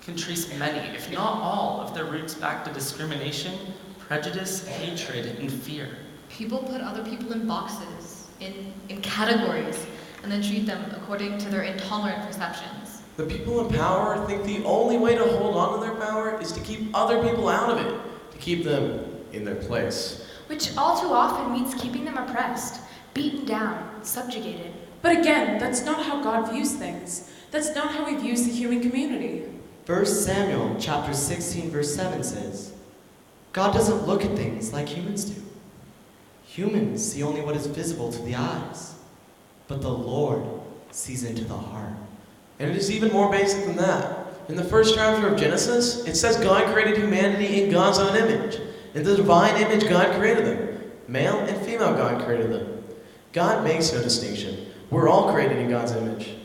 can trace many, if not all, of their roots back to discrimination, prejudice, hatred, and fear. People put other people in boxes, in categories, and then treat them according to their intolerant perceptions. The people in power think the only way to hold on to their power is to keep other people out of it, to keep them in their place. Which all too often means keeping them oppressed, beaten down, subjugated. But again, that's not how God views things. That's not how he views the human community. 1 Samuel chapter 16 verse 7 says, God doesn't look at things like humans do. Humans see only what is visible to the eyes, but the Lord sees into the heart. And it is even more basic than that. In the first chapter of Genesis, it says God created humanity in God's own image. In the divine image, God created them. Male and female, God created them. God makes no distinction. We're all created in God's image.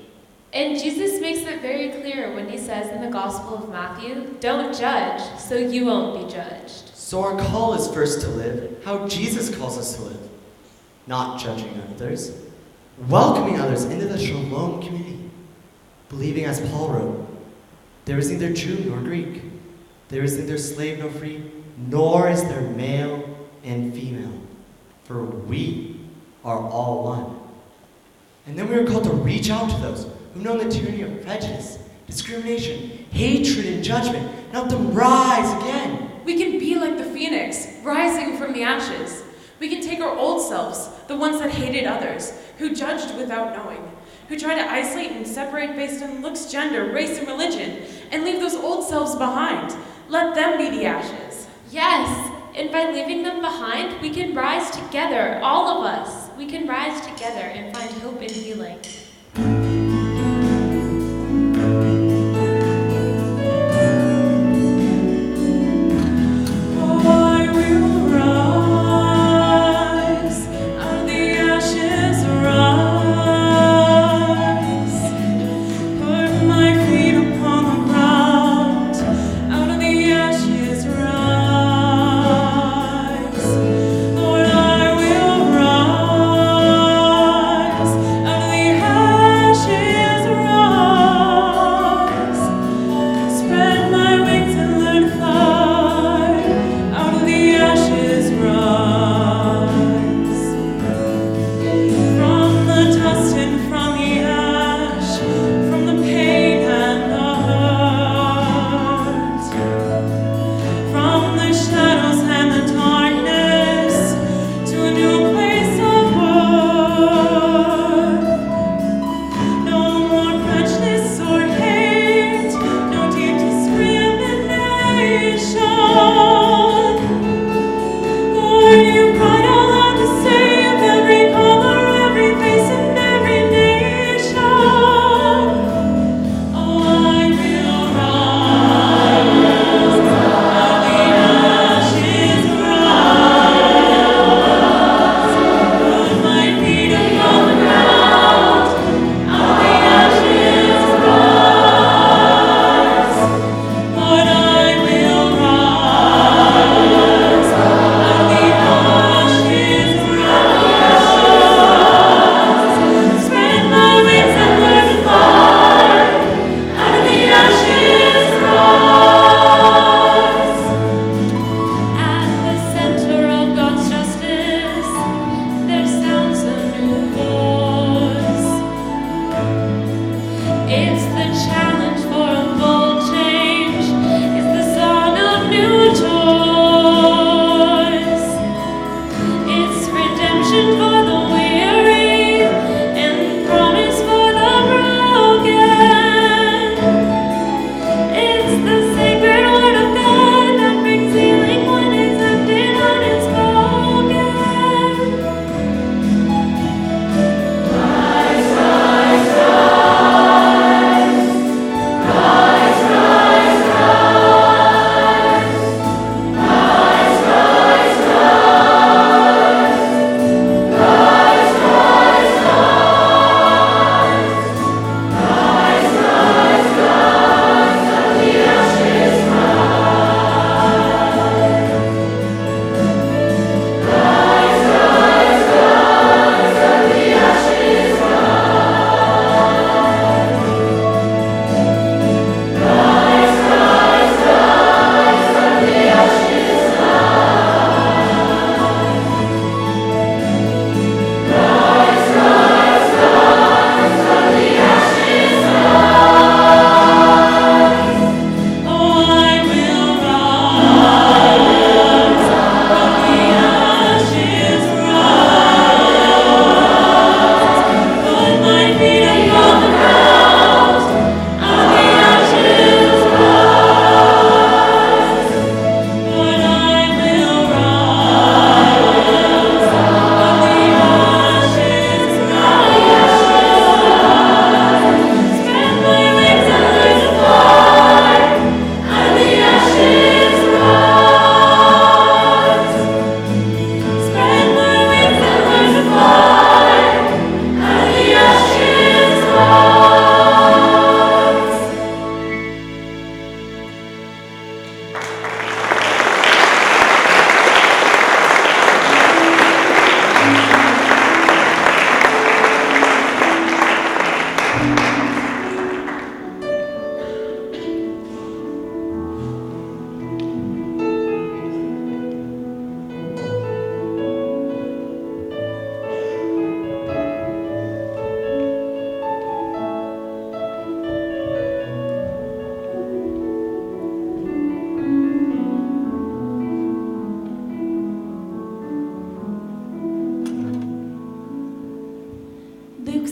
And Jesus makes it very clear when he says in the Gospel of Matthew, don't judge, so you won't be judged. So our call is first to live how Jesus calls us to live. Not judging others, welcoming others into the Shalom community. Believing as Paul wrote, there is neither Jew nor Greek. There is neither slave nor free, nor is there male and female. For we are all one. And then we are called to reach out to those who know the tyranny of prejudice, discrimination, hatred, and judgment, and help them rise again. We can be like the phoenix, rising from the ashes. We can take our old selves, the ones that hated others, who judged without knowing, who try to isolate and separate based on looks, gender, race, and religion, and leave those old selves behind. Let them be the ashes. Yes, and by leaving them behind, we can rise together, all of us. We can rise together and find hope and healing.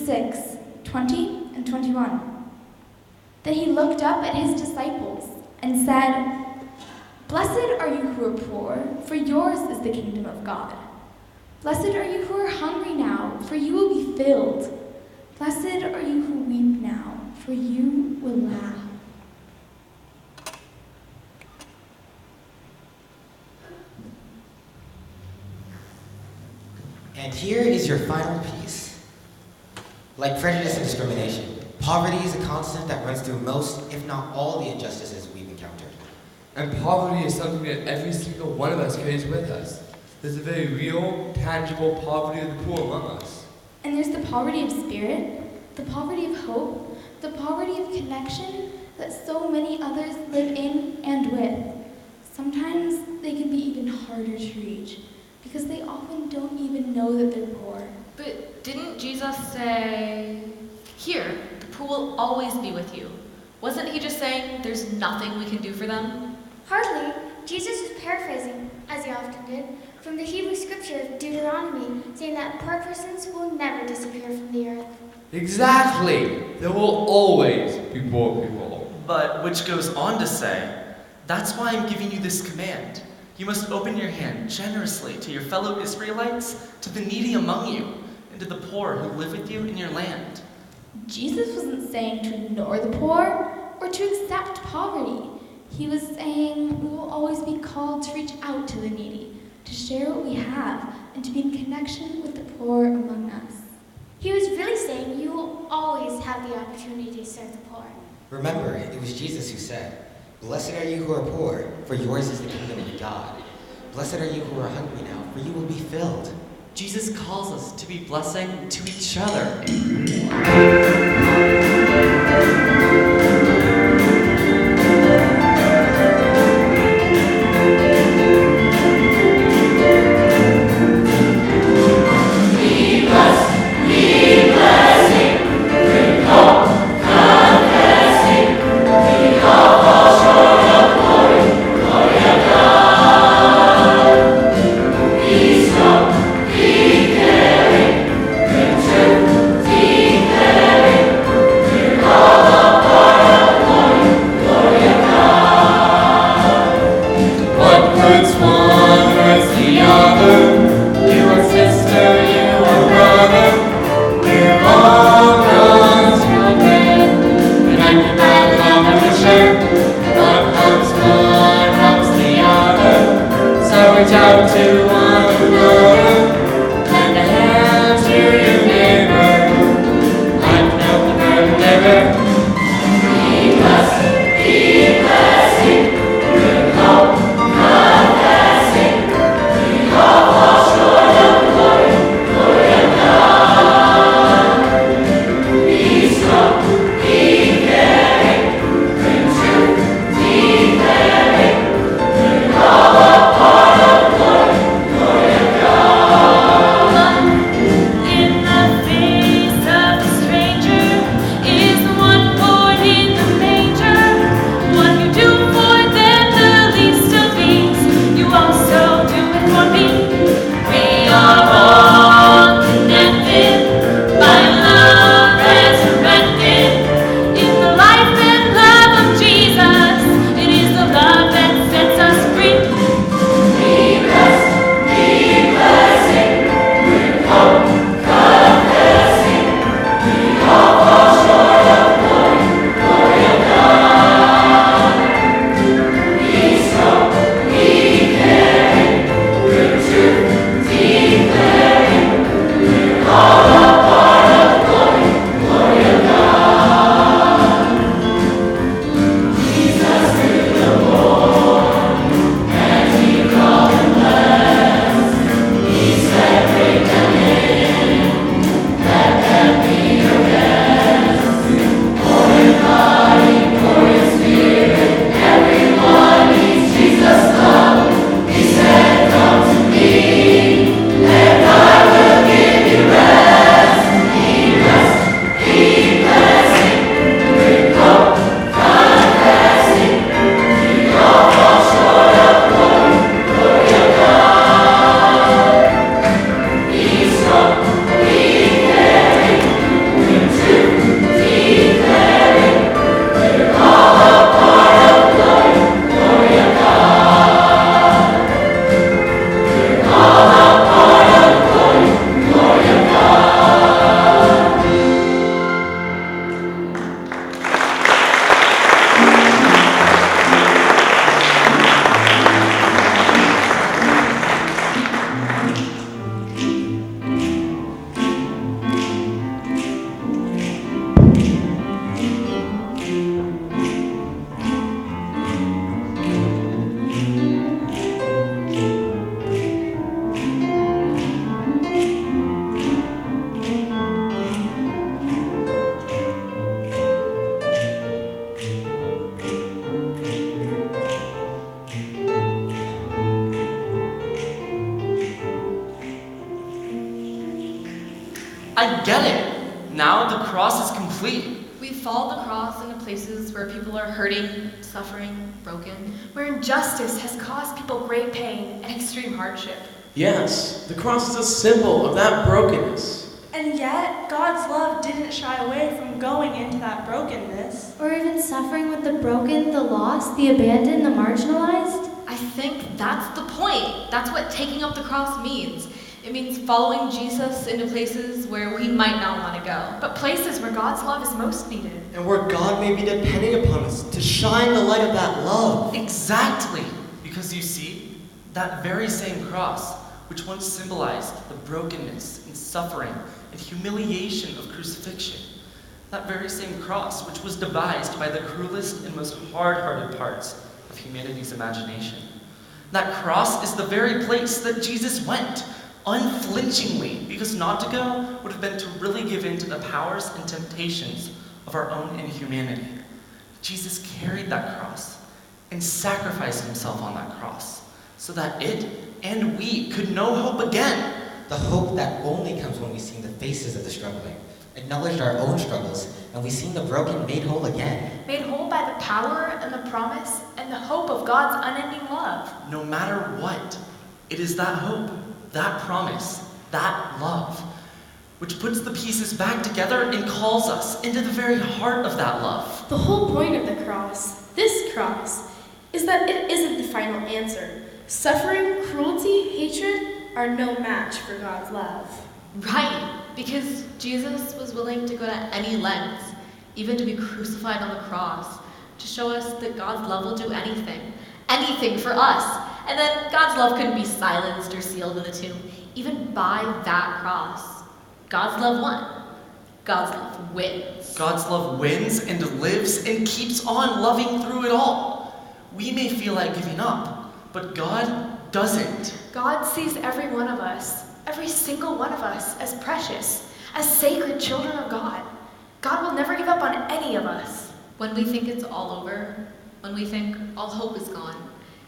6, 20 and 21. Then he looked up at his disciples and said, "Blessed are you who are poor, for yours is the kingdom of God. Blessed are you who are hungry now, for you will be filled. Blessed are you who weep now, for you will laugh." And here is your final piece. Like prejudice and discrimination, poverty is a constant that runs through most, if not all, the injustices we've encountered. And poverty is something that every single one of us carries with us. There's a very real, tangible poverty of the poor among us. And there's the poverty of spirit, the poverty of hope, the poverty of connection that so many others live in and with. Sometimes they can be even harder to reach because they often don't even know that they're poor. But didn't Jesus say, "Here, the poor will always be with you"? Wasn't he just saying there's nothing we can do for them? Hardly. Jesus was paraphrasing, as he often did, from the Hebrew scripture of Deuteronomy, saying that poor persons will never disappear from the earth. Exactly! There will always be poor people. But which goes on to say, "That's why I'm giving you this command. You must open your hand generously to your fellow Israelites, to the needy among you, and to the poor who live with you in your land." Jesus wasn't saying to ignore the poor or to accept poverty. He was saying we will always be called to reach out to the needy, to share what we have, and to be in connection with the poor among us. He was really saying you will always have the opportunity to serve the poor. Remember, it was Jesus who said, "Blessed are you who are poor, for yours is the kingdom of God. Blessed are you who are hungry now, for you will be filled." Jesus calls us to be blessing to each other. I get it. Now the cross is complete. We follow the cross into places where people are hurting, suffering, broken. Where injustice has caused people great pain and extreme hardship. Yes, the cross is a symbol of that brokenness. And yet, God's love didn't shy away from going into that brokenness. Or even suffering with the broken, the lost, the abandoned, the marginalized? I think that's the point. That's what taking up the cross means. It means following Jesus into places where we might not want to go. But places where God's love is most needed. And where God may be depending upon us to shine the light of that love. Exactly. Because you see, that very same cross, which once symbolized the brokenness and suffering and humiliation of crucifixion, that very same cross, which was devised by the cruelest and most hard-hearted parts of humanity's imagination. That cross is the very place that Jesus went, unflinchingly, because not to go would have been to really give in to the powers and temptations of our own inhumanity. Jesus carried that cross and sacrificed himself on that cross so that it and we could know hope again. The hope that only comes when we've seen the faces of the struggling, acknowledged our own struggles, and we've seen the broken made whole again. Made whole by the power and the promise and the hope of God's unending love. No matter what, it is that hope, that promise, that love, which puts the pieces back together and calls us into the very heart of that love. The whole point of the cross, this cross, is that it isn't the final answer. Suffering, cruelty, hatred are no match for God's love. Right, because Jesus was willing to go to any lengths, even to be crucified on the cross, to show us that God's love will do anything for us. And then God's love couldn't be silenced or sealed in the tomb, even by that cross. God's love won. God's love wins. God's love wins and lives and keeps on loving through it all. We may feel like giving up, but God doesn't. God sees every one of us, every single one of us, as precious, as sacred children of God. God will never give up on any of us. When we think it's all over, when we think all hope is gone,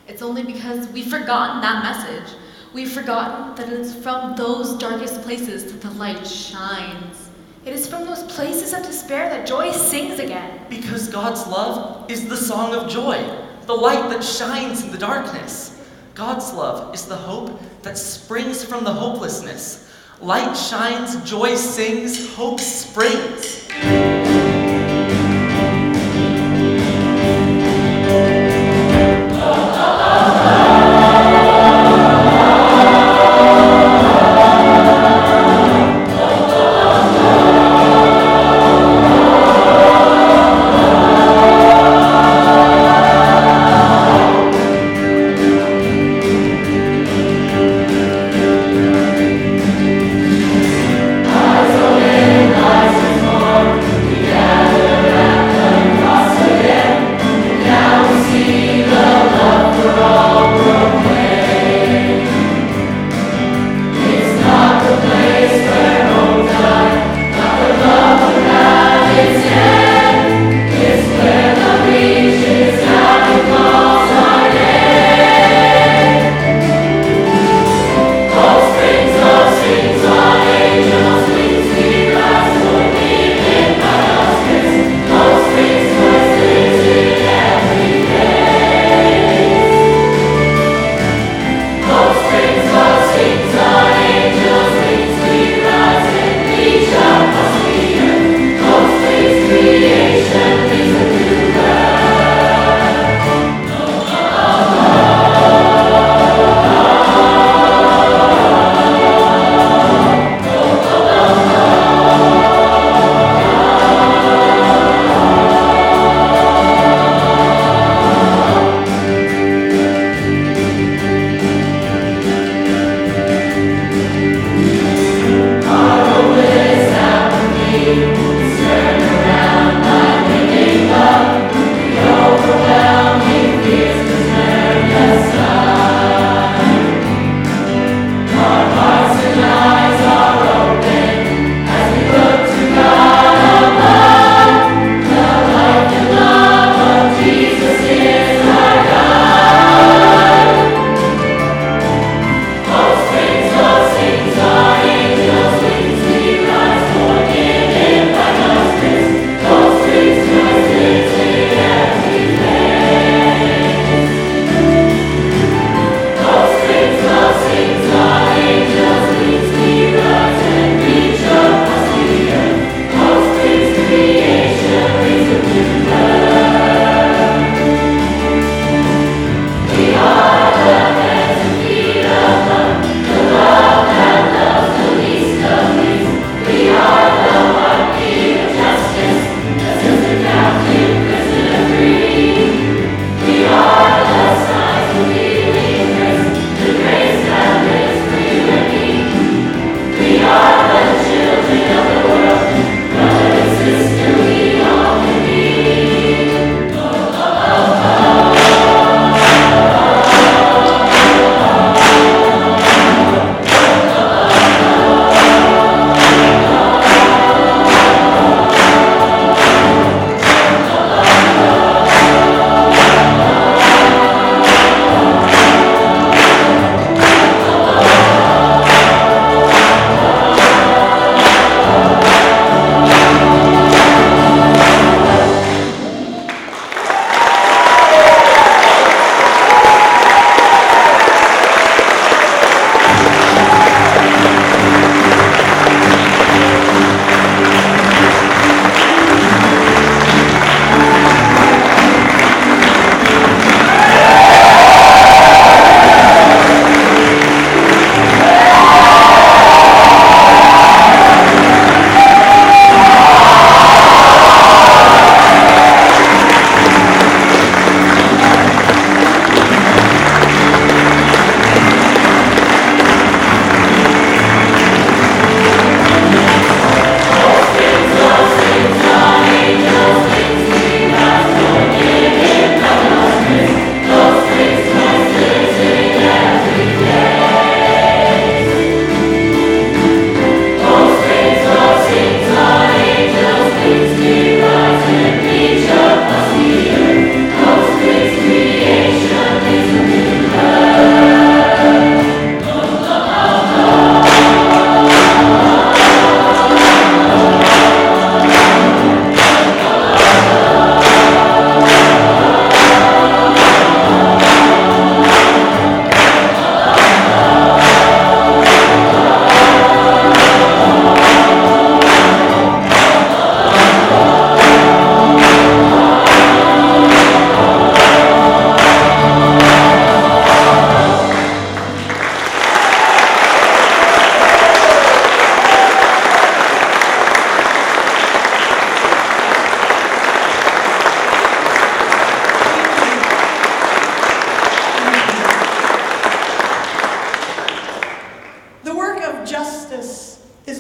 it's only because we've forgotten that message. We've forgotten that it's from those darkest places that the light shines. It is from those places of despair that joy sings again. Because God's love is the song of joy, the light that shines in the darkness. God's love is the hope that springs from the hopelessness. Light shines, joy sings, hope springs. Eyes open, eyes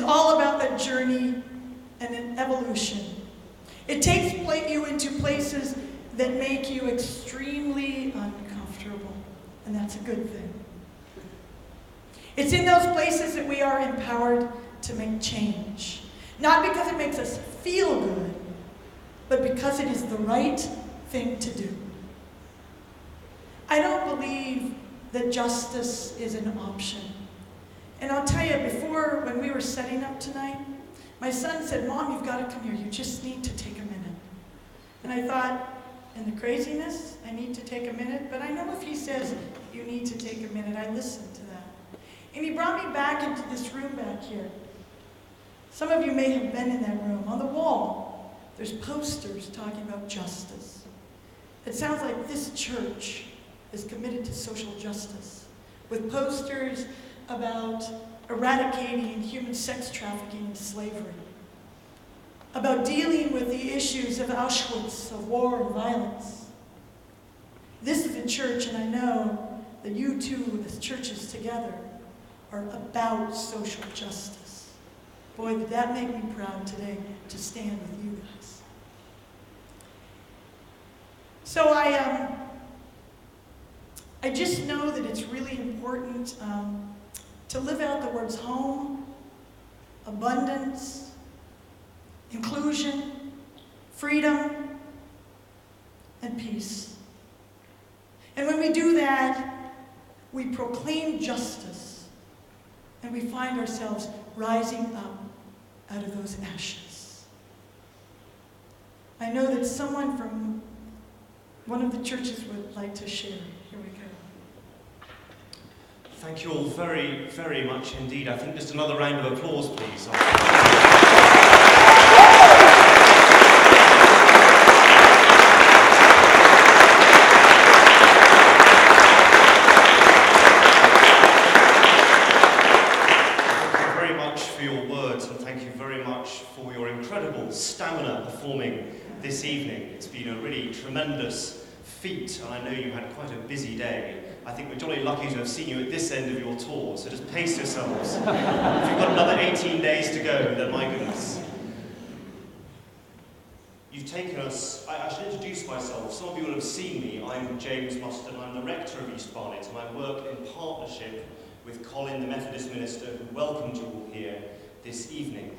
all about that journey and an evolution. It takes you into places that make you extremely uncomfortable, and that's a good thing. It's in those places that we are empowered to make change. Not because it makes us feel good, but because it is the right thing to do. I don't believe that justice is an option. And I'll tell you, before, when we were setting up tonight, my son said, "Mom, you've got to come here. You just need to take a minute." And I thought, in the craziness, I need to take a minute, but I know if he says, "You need to take a minute," I listen to that. And he brought me back into this room back here. Some of you may have been in that room. On the wall, there's posters talking about justice. It sounds like this church is committed to social justice, with posters about eradicating human sex trafficking and slavery, about dealing with the issues of Auschwitz, of war and violence. This is a church, and I know that you two, as churches together, are about social justice. Boy, did that make me proud today to stand with you guys. So I just know that it's really important to live out the words home, abundance, inclusion, freedom, and peace. And when we do that, we proclaim justice, and we find ourselves rising up out of those ashes. I know that someone from one of the churches would like to share. Here we go. Thank you all very, very much indeed. I think just another round of applause, please. Stamina performing this evening. It's been a really tremendous feat, and I know you had quite a busy day. I think we're jolly lucky to have seen you at this end of your tour, so just pace yourselves. If you've got another 18 days to go, then my goodness. You've taken us, I should introduce myself. Some of you will have seen me. I'm James Mustard, I'm the rector of East Barnet, and I work in partnership with Colin, the Methodist minister, who welcomed you all here this evening.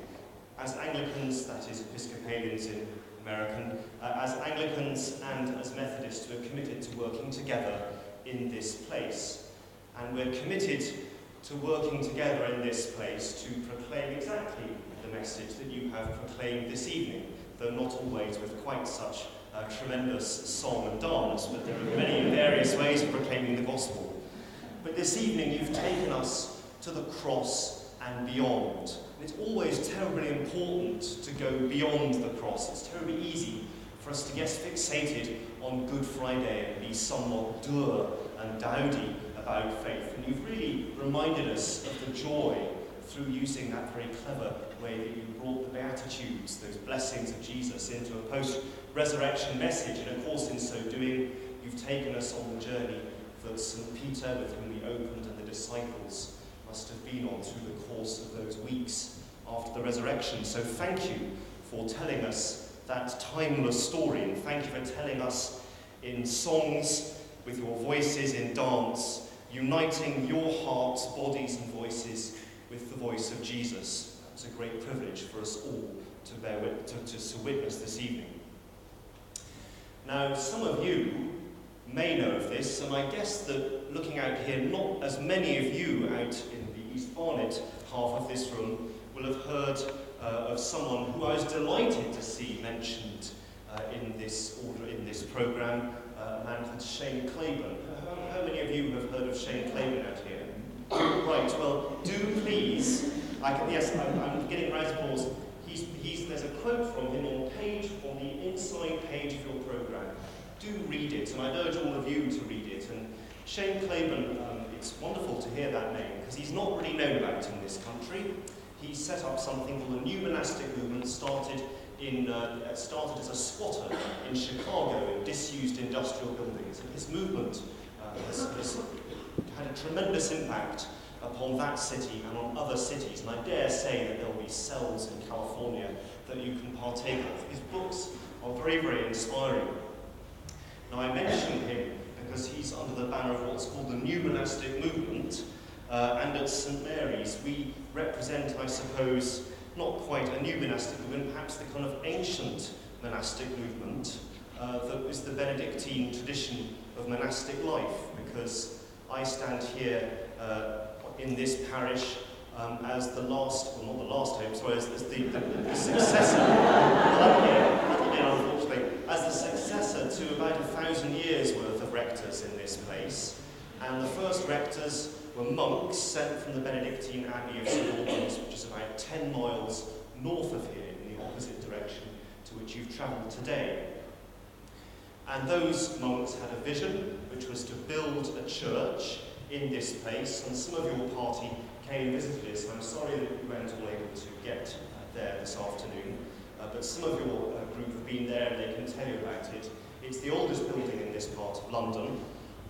As Anglicans, that is Episcopalians in American, as Anglicans and as Methodists, we're committed to working together in this place. And we're committed to working together in this place to proclaim exactly the message that you have proclaimed this evening, though not always with quite such tremendous song and dance, but there are many various ways of proclaiming the gospel. But this evening you've taken us to the cross and beyond. It's always terribly important to go beyond the cross. It's terribly easy for us to get fixated on Good Friday and be somewhat dour and dowdy about faith. And you've really reminded us of the joy through using that very clever way that you brought the Beatitudes, those blessings of Jesus, into a post-resurrection message. And of course, in so doing, you've taken us on the journey that St. Peter, with whom we opened, and the disciples must have been on through the course of those weeks after the resurrection. So thank you for telling us that timeless story, and thank you for telling us in songs, with your voices, in dance, uniting your hearts, bodies and voices with the voice of Jesus. It's a great privilege for us all to witness this evening. Now, some of you may know of this, and I guess that looking out here, not as many of you out in the East Barnet half of this room will have heard of someone who I was delighted to see mentioned in this programme, a man called Shane Claiborne. How many of you have heard of Shane Claiborne out here? Right, well, do please, yes, I'm getting round of applause. There's a quote from him on the inside page of your programme. Do read it, and I'd urge all of you to read it. And Shane Claiborne, it's wonderful to hear that name, because he's not really known about in this country. He set up something called a new monastic movement, started as a squatter in Chicago in disused industrial buildings. And his movement has had a tremendous impact upon that city and on other cities, and I dare say that there will be cells in California that you can partake of. His books are very, very inspiring. Now, I mention him because he's under the banner of what's called the New Monastic Movement, and at St. Mary's we represent, I suppose, not quite a new monastic movement, perhaps the kind of ancient monastic movement that is the Benedictine tradition of monastic life, because I stand here in this parish as the last, well, not the last hope, sorry, as the successor, unfortunately, as the successor to about 1,000 years worth of rectors in this place. And the first rectors were monks sent from the Benedictine Abbey of St. Albans, which is about 10 miles north of here, in the opposite direction to which you've travelled today. And those monks had a vision, which was to build a church in this place, and some of your party came and visited us. I'm sorry that you weren't all able to get there this afternoon, but some of your group have been there and they can tell you about it. It's the oldest building in this part of London.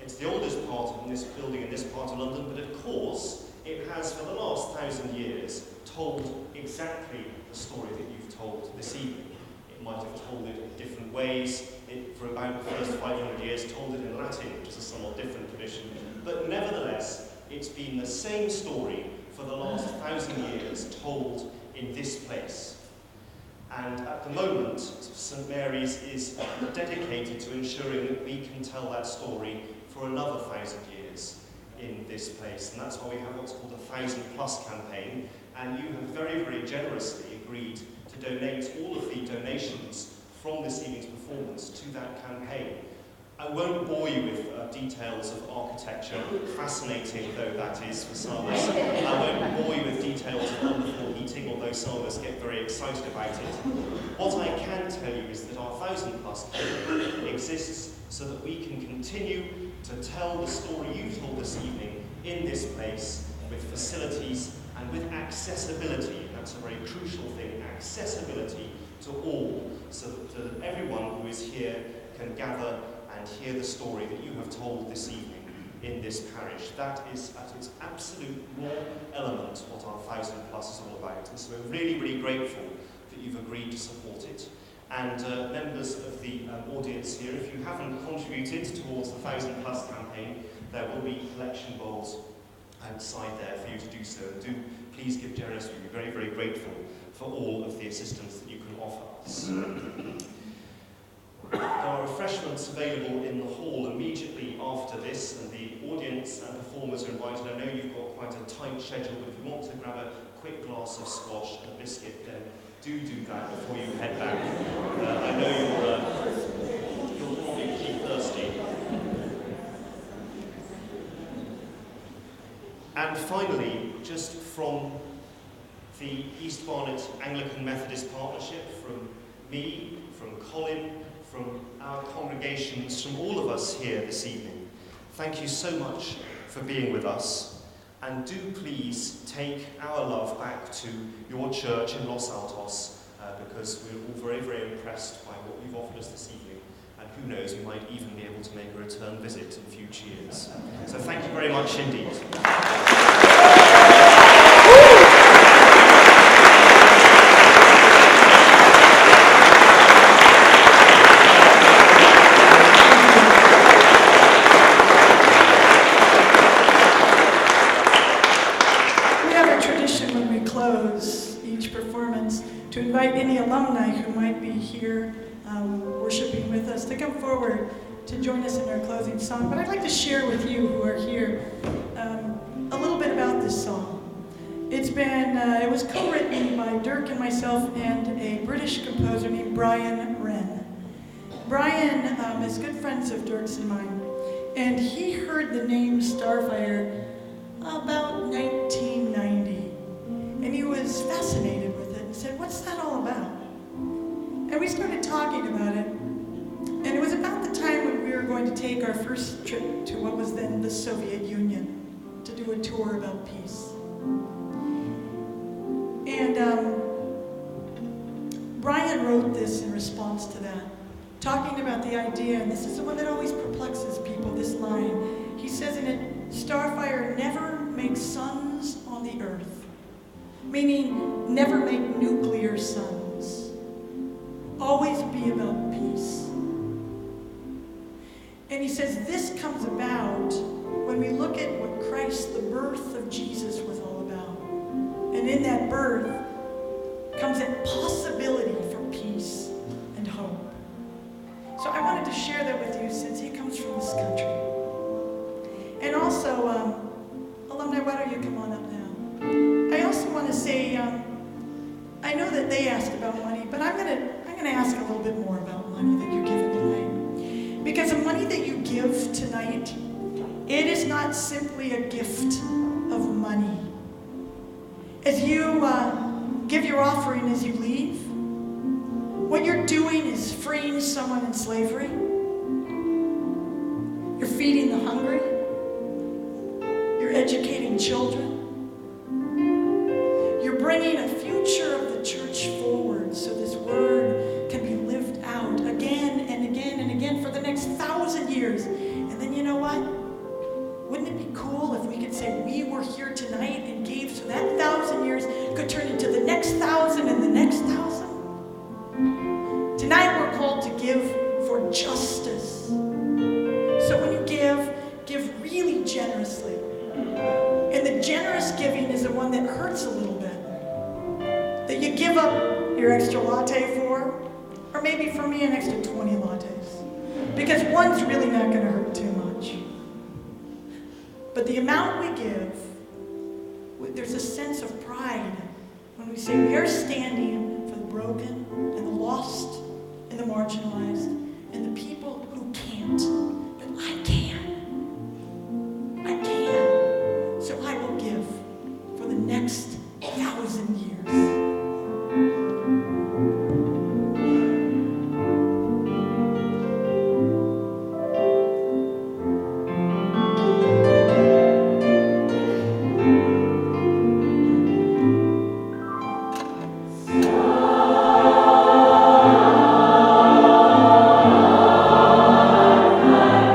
It's the oldest building in this part of London, but of course it has for the last 1,000 years told exactly the story that you've told this evening. It might have told it in different ways. It, for about the first 500 years, told it in Latin, which is a somewhat different tradition. But nevertheless, it's been the same story for the last 1,000 years told in this place. And at the moment, St. Mary's is dedicated to ensuring that we can tell that story for another 1,000 years in this place. And that's why we have what's called the 1,000+ campaign. And you have very, very generously agreed to donate all of the donations from this evening's performance to that campaign. I won't bore you with details of architecture, fascinating though that is for some of us. I won't bore you with details of wonderful heating, although some of us get very excited about it. What I can tell you is that our 1,000+ campaign exists so that we can continue to tell the story you've told this evening in this place with facilities and with accessibility. That's a very crucial thing, accessibility to all, so that everyone who is here can gather and hear the story that you have told this evening in this parish. That is at its absolute raw element what our 1,000+ is all about. And so we're really, really grateful that you've agreed to support it. And members of the audience here, if you haven't contributed towards the 1,000+ campaign, there will be collection bowls outside there for you to do so. And do please give generously. We're very, very grateful for all of the assistance that you can offer us. There are refreshments available in the hall immediately after this, and the audience and performers are invited. I know you've got quite a tight schedule, but if you want to grab a quick glass of squash and a biscuit, then do that before you head back. I know you'll probably keep thirsty. And finally, just from the East Barnett Anglican Methodist Partnership, from me, from Colin, from our congregations, from all of us here this evening, thank you so much for being with us, and do please take our love back to your church in Los Altos, because we're all very, very impressed by what you've offered us this evening, and who knows, we might even be able to make a return visit in future years. So thank you very much indeed. To invite any alumni who might be here worshiping with us to come forward to join us in our closing song. But I'd like to share with you who are here a little bit about this song. It was co-written by Dirk and myself and a British composer named Brian Wren. Brian is good friends of Dirk's and mine, and he heard the name Starfire about 1990, and he was fascinated with it and said, "What's that all about?" And we started talking about it, and it was about the time when we were going to take our first trip to what was then the Soviet Union to do a tour about peace. And Brian wrote this in response to that, talking about the idea, and this is the one that always perplexes people, this line. He says in it, "Starfire never makes sons on the earth, meaning never make nuclear sons. Always be about peace. And he says this comes about when we look at what Christ, the birth of Jesus, was all about. And in that birth comes that possibility for peace and hope. So I wanted to share that with you since he comes from this country. And also, alumni, why don't you come on up now? I also want to say, I know that they asked about money, but I'm gonna ask a little bit more about money that you're giving tonight. Because the money that you give tonight, it is not simply a gift of money. As you give your offering as you leave, what you're doing is freeing someone in slavery. You're feeding the hungry. You're educating children. You're bringing a future of the church forward so this word can be lived out again and again and again for the next 1,000 years. And then you know what? Wouldn't it be cool if we could say we were here tonight and gave so that 1,000 years could turn into the next 1,000 and the next 1,000? Tonight we're called to give for justice. So when you give really generously. And the generous giving is the one that hurts a little bit. That you give up your extra latte for, or maybe for me an extra 20 lattes. Because one's really not going to hurt too much. But the amount we give, there's a sense of pride when we say we are standing for the broken and the lost and the marginalized and the people who can't. But I can. I can. So I will give for the next 1,000 years. Starfire.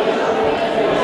up.